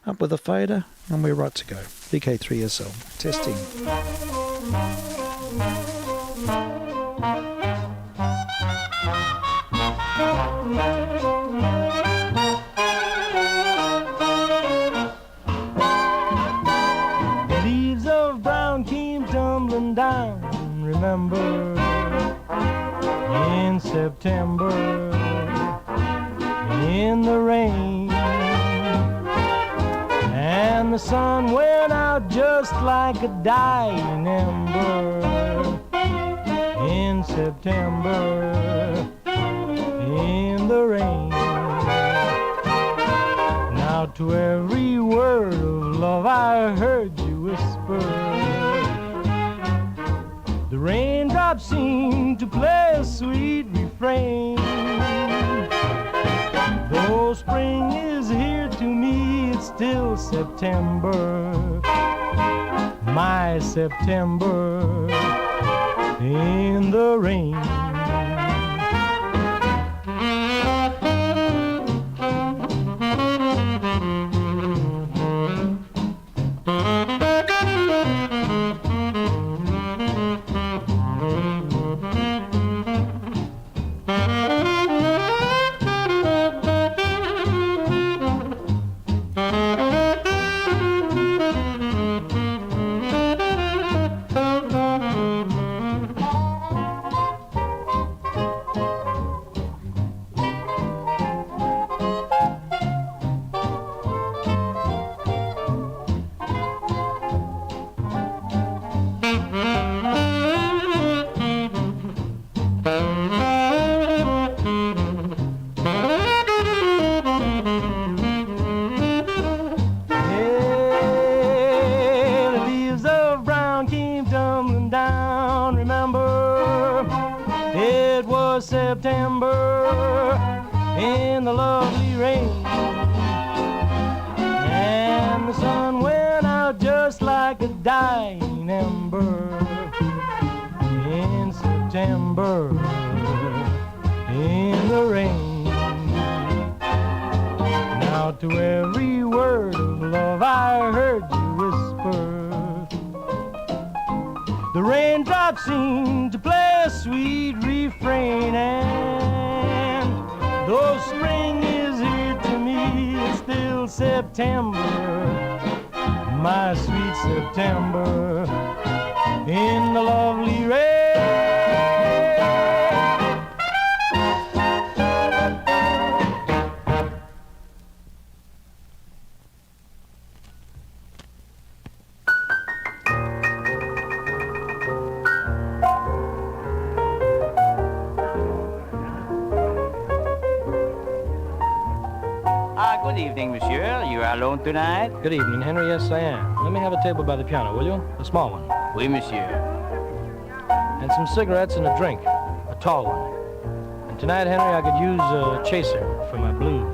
Speaker 1: Up with a fader, and we're right to go. vk3sl. Testing.
Speaker 9: Leaves of brown came tumbling down, remember, in September, in the rain. And the sun went out just like a dying ember in September, in the rain. Now to every word of love I heard you whisper, the raindrops seemed to play a sweet refrain. Though spring is here to me, it's still September, my September in the rain. September in the lovely rain, and the sun went out just like a dying ember in September in the rain. Now to every word of love I heard you whisper, the raindrops seemed to play a sweet refrain, and though spring is here to me, it's still September, my sweet September in the lovely rain.
Speaker 5: evening, monsieur. You are alone tonight?
Speaker 18: Good evening, Henry. Yes, I am. Let me have a table by the piano, will you? The small one.
Speaker 5: Oui, monsieur.
Speaker 18: And some cigarettes and a drink. A tall one. And tonight, Henry, I could use a chaser for my blues.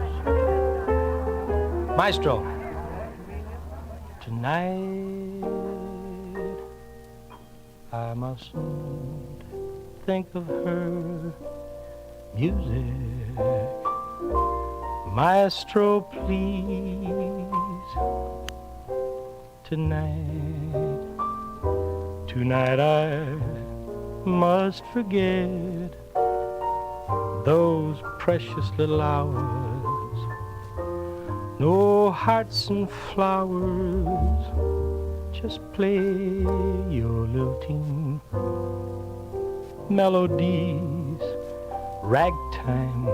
Speaker 18: Maestro. Tonight, I mustn't think of her music. Maestro, please. Tonight I must forget those precious little hours. No hearts and flowers, just play your lilting melodies, ragtime,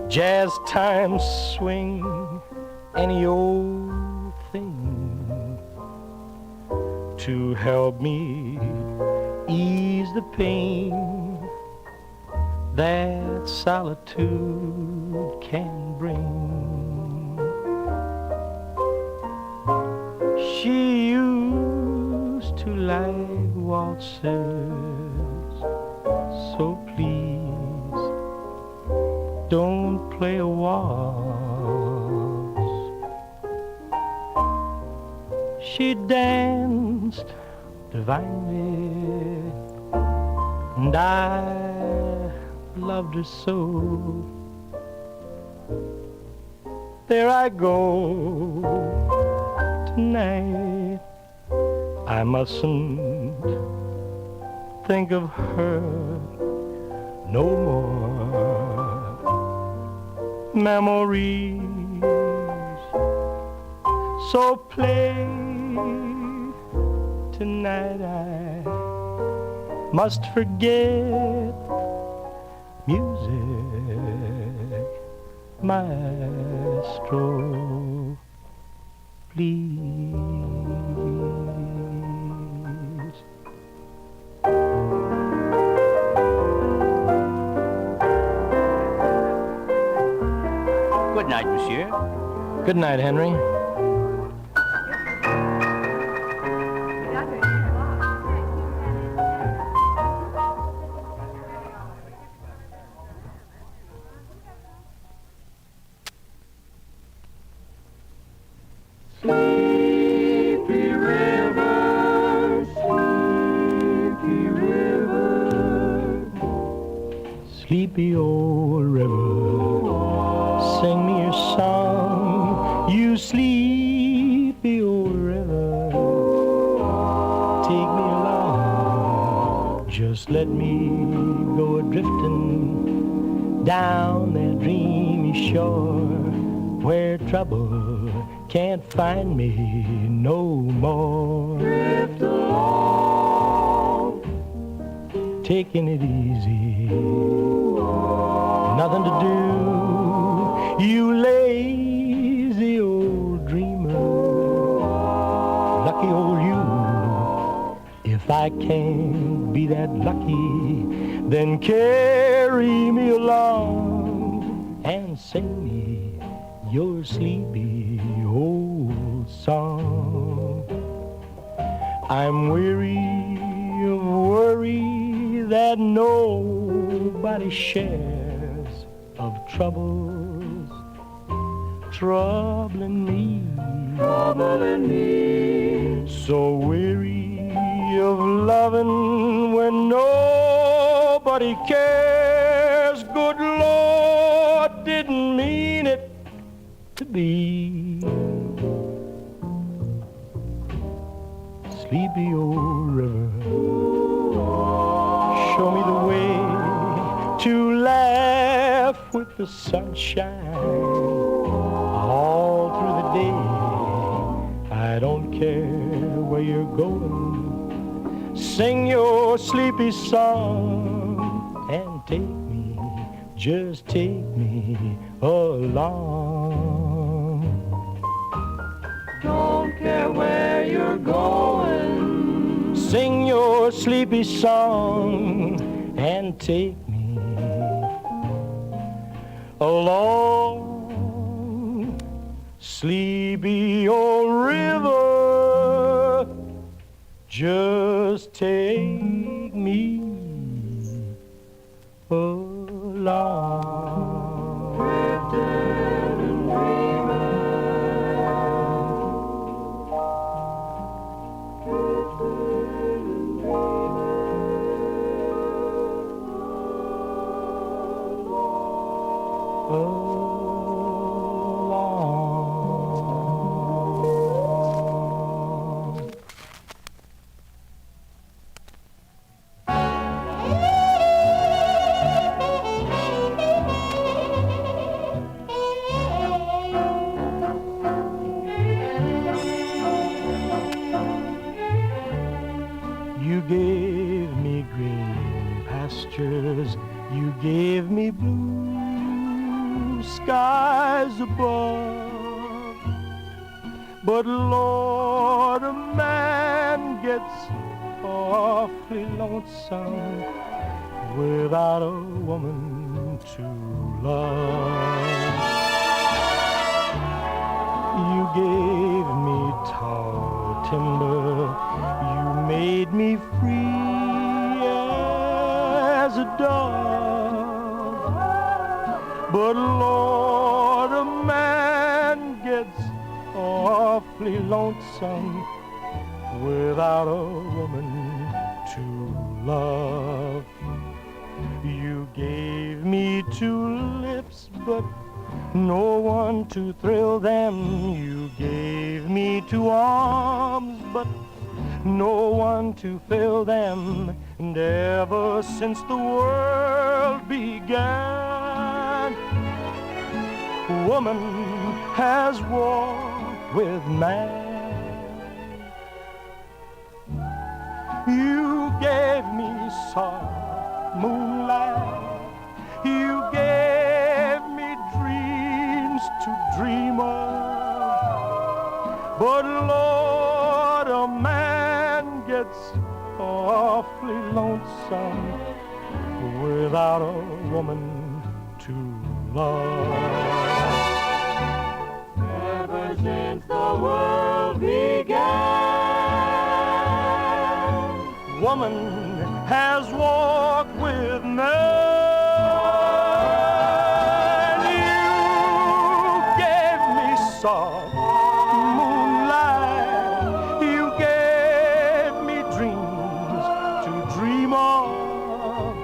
Speaker 18: jazz time, swing, any old thing to help me ease the pain that solitude can bring. She used to like waltzes, so please don't play a waltz. She danced divinely, and I loved her so. There I go tonight. I mustn't think of her no more. Memories so play tonight. I must forget music, maestro, please.
Speaker 5: Good night, monsieur.
Speaker 18: Good night, Henry.
Speaker 16: Sleepy river, sleepy river,
Speaker 18: Sleepy old river, sing me a song, you sleepy old river. Take me along, just let me go a-drifting down that dreamy shore where trouble can't find me no more.
Speaker 16: drift along,
Speaker 18: Taking it easy, nothing to do, you lazy old dreamer. Lucky old you, if I can't be that lucky, then carry me along and sing me your sleepy old song. I'm weary of worry that nobody shares, of troubles troubling me, so weary of loving when nobody cares. Good Lord didn't mean it to be. Sleepy old river, show me the way to laugh with the sunshine all through the day. I don't care where you're going, sing your sleepy song and take me, just take me along.
Speaker 16: don't care where you're going,
Speaker 18: Sing your sleepy song and take me along.
Speaker 9: Sleepy old river, just take me along. You gave me green pastures, you gave me blue skies above. But Lord, a man gets awfully lonesome without a woman to love. You gave me tall timber, you made me free as a dove. But Lord, a man gets awfully lonesome without a woman to love. You gave me two lips, but no one to thrill them. You gave me two arms, but no one to fill them. And ever since the world began, woman has walked with man. You gave me soft moonlight, you gave me dreams to dream of. But Lord, a man gets awfully lonesome without a woman to love. Ever since the world began, woman has walked with man. Soft moonlight, you gave me dreams to dream of.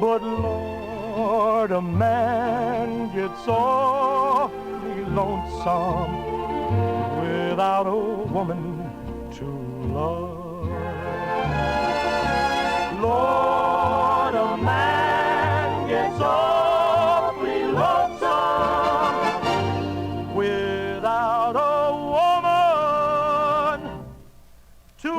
Speaker 9: But Lord, a man gets awfully lonesome without a woman to love. Lord, a man gets awfully lonesome without a woman to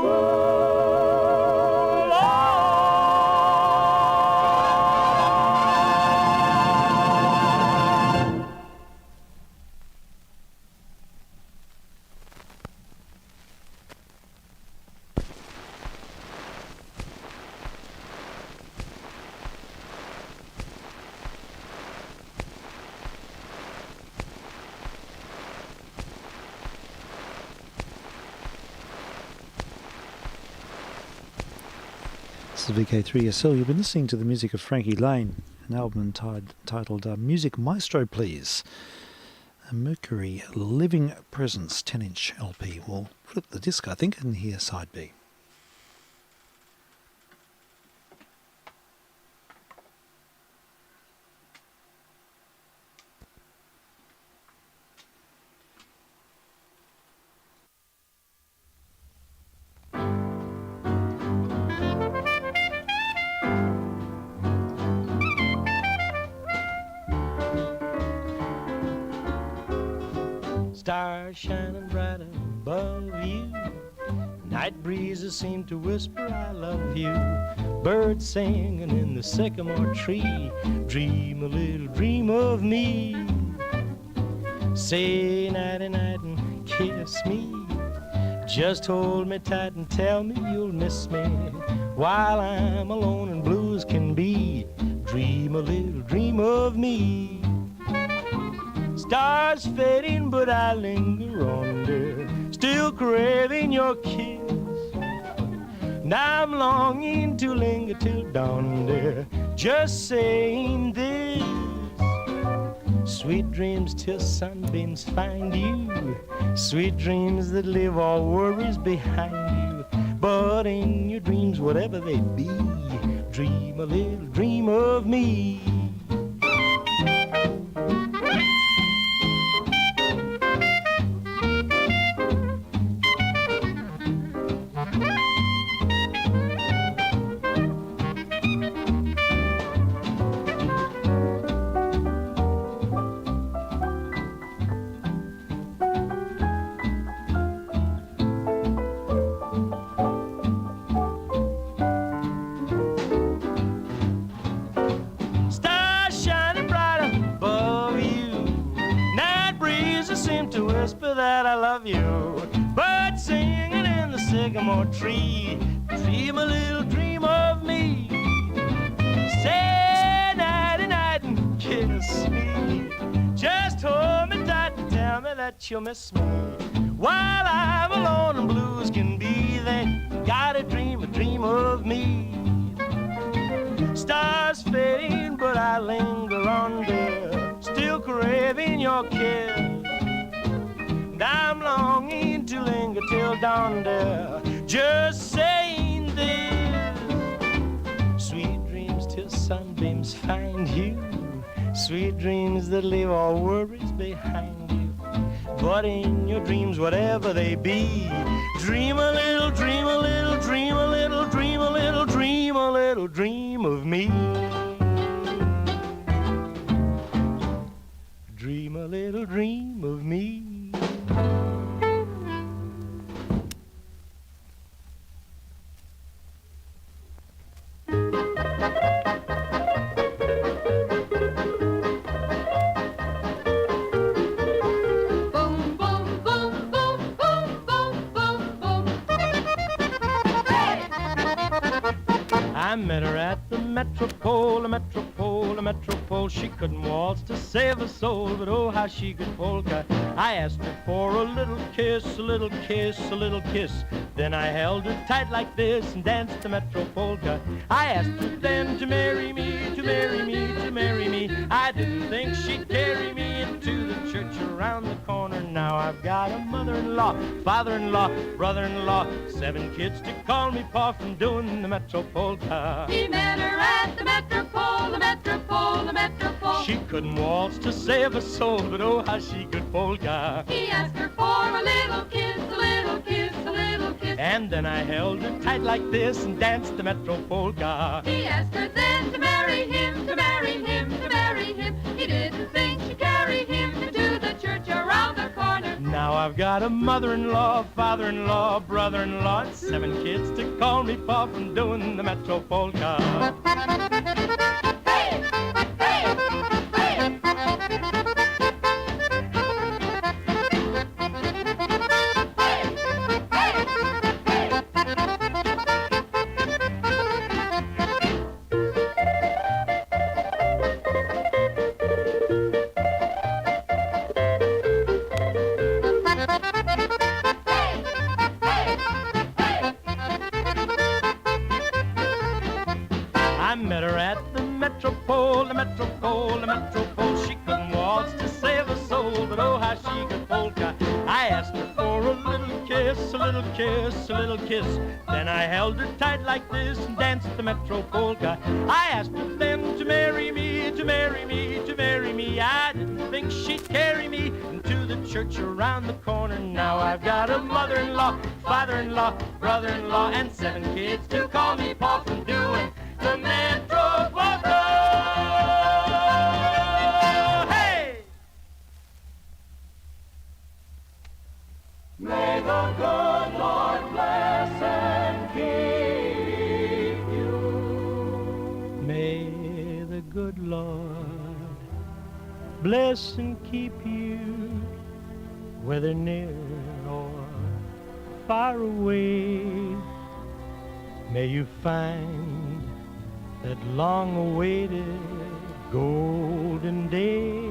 Speaker 1: This is vk3sl. You've been listening to the music of Frankie Lane, an album titled Music Maestro Please. A Mercury Living Presence 10-inch LP. We'll flip the disc, I think, and hear side B.
Speaker 9: Stars shining bright above you, night breezes seem to whisper I love you. Birds singing in the sycamore tree, dream a little dream of me. Say nighty night and kiss me, just hold me tight and tell me you'll miss me while I'm alone and blue as can be. Dream a little dream of me. Stars fading, but I linger on, dear, still craving your kiss. Now I'm longing to linger till dawn, dear, just saying this. Sweet dreams till sunbeams find you, sweet dreams that leave all worries behind you. But in your dreams, whatever they be, dream a little dream of me. That I love you, birds singing in the sycamore tree, dream a little dream of me. Say nighty night and kiss me, just hold me tight and tell me that you'll miss me. While I'm alone and blue as can be, then gotta dream a dream of me. Stars fading, but I linger on, dear, still craving your kiss. I'm longing to linger till dawn, dear, just saying this. Sweet dreams till sunbeams find you, sweet dreams that leave all worries behind you. But in your dreams, whatever they be, dream a little, dream a little, dream a little, dream a little, dream a little, dream of me. Dream a little dream of me. I met her at the Metropole, a Metropole. She couldn't waltz to save her soul, but oh, how she could polka. I asked her for a little kiss, a little kiss, a little kiss. Then I held her tight like this and danced the Metropolka. I asked her then to marry me, to marry me, to marry me. I didn't think she'd carry me into the church around the corner. Now I've got a mother-in-law, father-in-law, brother-in-law, 7 kids to call me pa from doing the Metropolka.
Speaker 19: He met her at the Metropole, the Metropole, the Metropole.
Speaker 9: She couldn't waltz to save her soul, but oh, how she could polka.
Speaker 19: He asked her for a little kiss, a little kiss, a little kiss.
Speaker 9: And then I held her tight like this and danced the Metropolka.
Speaker 19: He asked her then to marry him, to marry him, to marry him. He didn't think she'd carry him to the church around the corner.
Speaker 9: Now I've got a mother-in-law, father-in-law, brother-in-law, and 7 kids to call me pa from doing the Metropolka.
Speaker 19: Hey, hey, hey.
Speaker 9: I met her at the Metropole, the Metropole, the Metropole. She couldn't waltz to save her soul, but oh, how she could polka. I asked her for a little kiss, a little kiss, a little kiss. Then I held her tight like this and danced the Metropolka. I asked her then to marry me, to marry me, to marry me. I didn't think she'd carry me into the church around the corner. Now I've got a mother-in-law, father-in-law, brother-in-law, and 7 kids to call me pa from doing the Metropolka. Hey!
Speaker 19: May the good Lord bless and keep you.
Speaker 9: May the good Lord bless and keep you, whether near or far away. May you find that long-awaited golden day.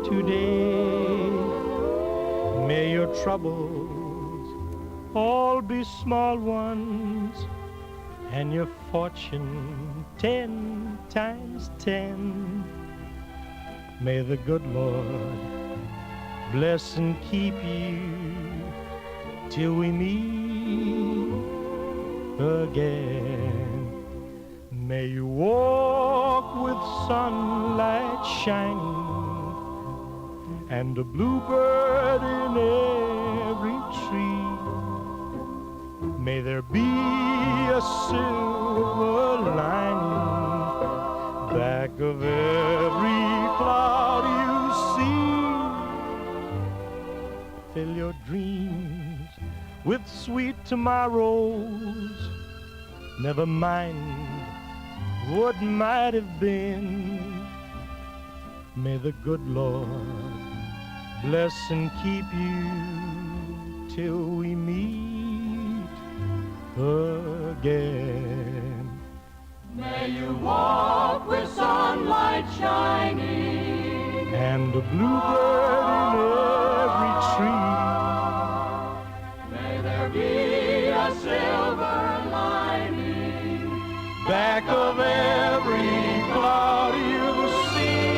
Speaker 9: today. May your troubles all be small ones, and your fortune 10 times 10. May the good Lord bless and keep you till we meet again. May you walk with sunlight shining and a bluebird in every tree. May there be a silver lining back of every cloud you see. Fill your dreams with sweet tomorrows. Never mind what might have been. May the good Lord bless and keep you till we meet again.
Speaker 19: May you walk with sunlight shining
Speaker 9: and a bluebird in every tree.
Speaker 19: May there be a silver lining
Speaker 9: back of every cloud you see.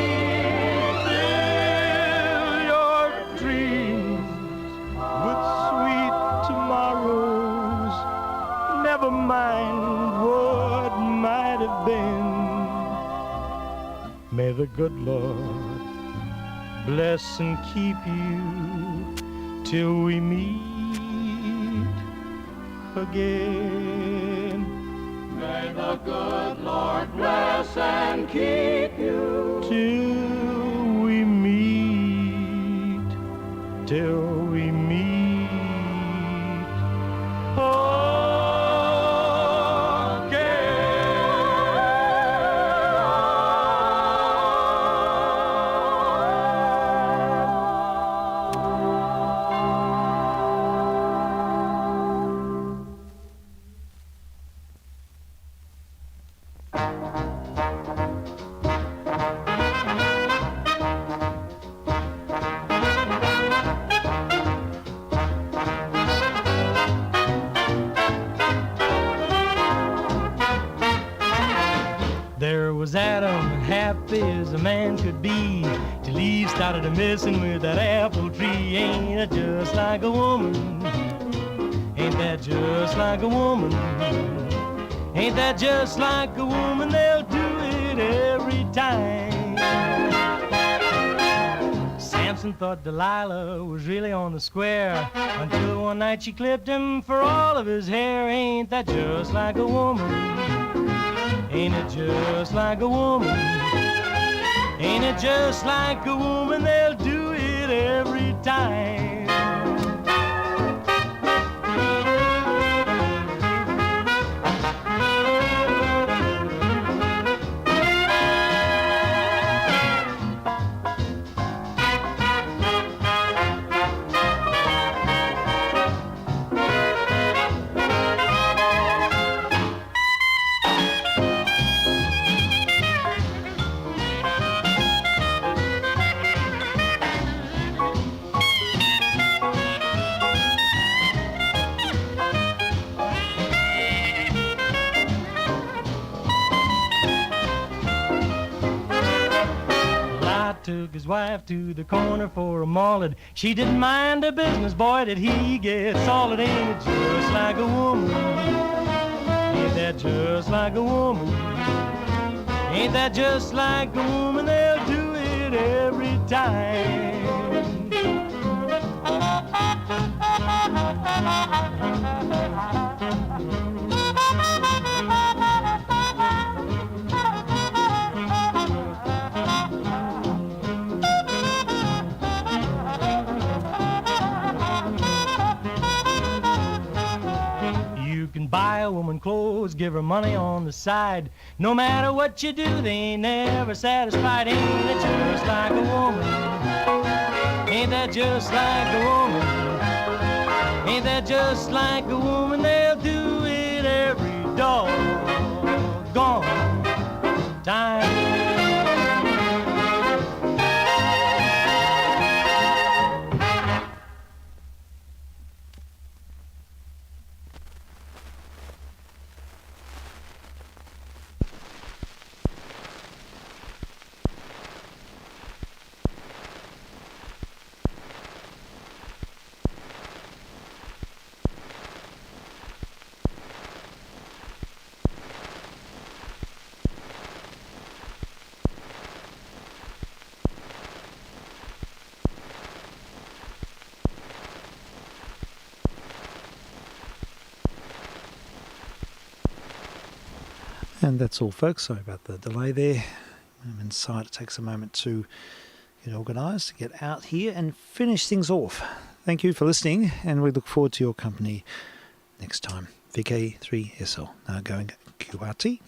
Speaker 9: Fill your dreams with sweet tomorrows. Never mind what might have been. May the good Lord bless and keep you till we meet again.
Speaker 19: May the good Lord bless and keep you
Speaker 9: till we meet, till we meet was Adam, happy as a man could be, till Eve started a-messing with that apple tree. Ain't that just like a woman? Ain't that just like a woman? Ain't that just like a woman? They'll do it every time. Samson thought Delilah was really on the square, until one night she clipped him for all of his hair. Ain't that just like a woman? Ain't it just like a woman? Ain't it just like a woman? They'll do it every time. Took his wife to the corner for a mullet. She didn't mind the business, boy, did he get solid. Ain't it just like a woman? Ain't that just like a woman? Ain't that just like a woman? They'll do it every time. Buy a woman clothes, give her money on the side. No matter what you do, they ain't never satisfied. Ain't it just like a woman? Ain't that just like a woman? Ain't that just like a woman? They'll do it every doggone time.
Speaker 1: And that's all, folks. Sorry about the delay there. I'm inside. It takes a moment to get organised, to get out here and finish things off. Thank you for listening, and we look forward to your company next time. vk3sl. Now going QRT.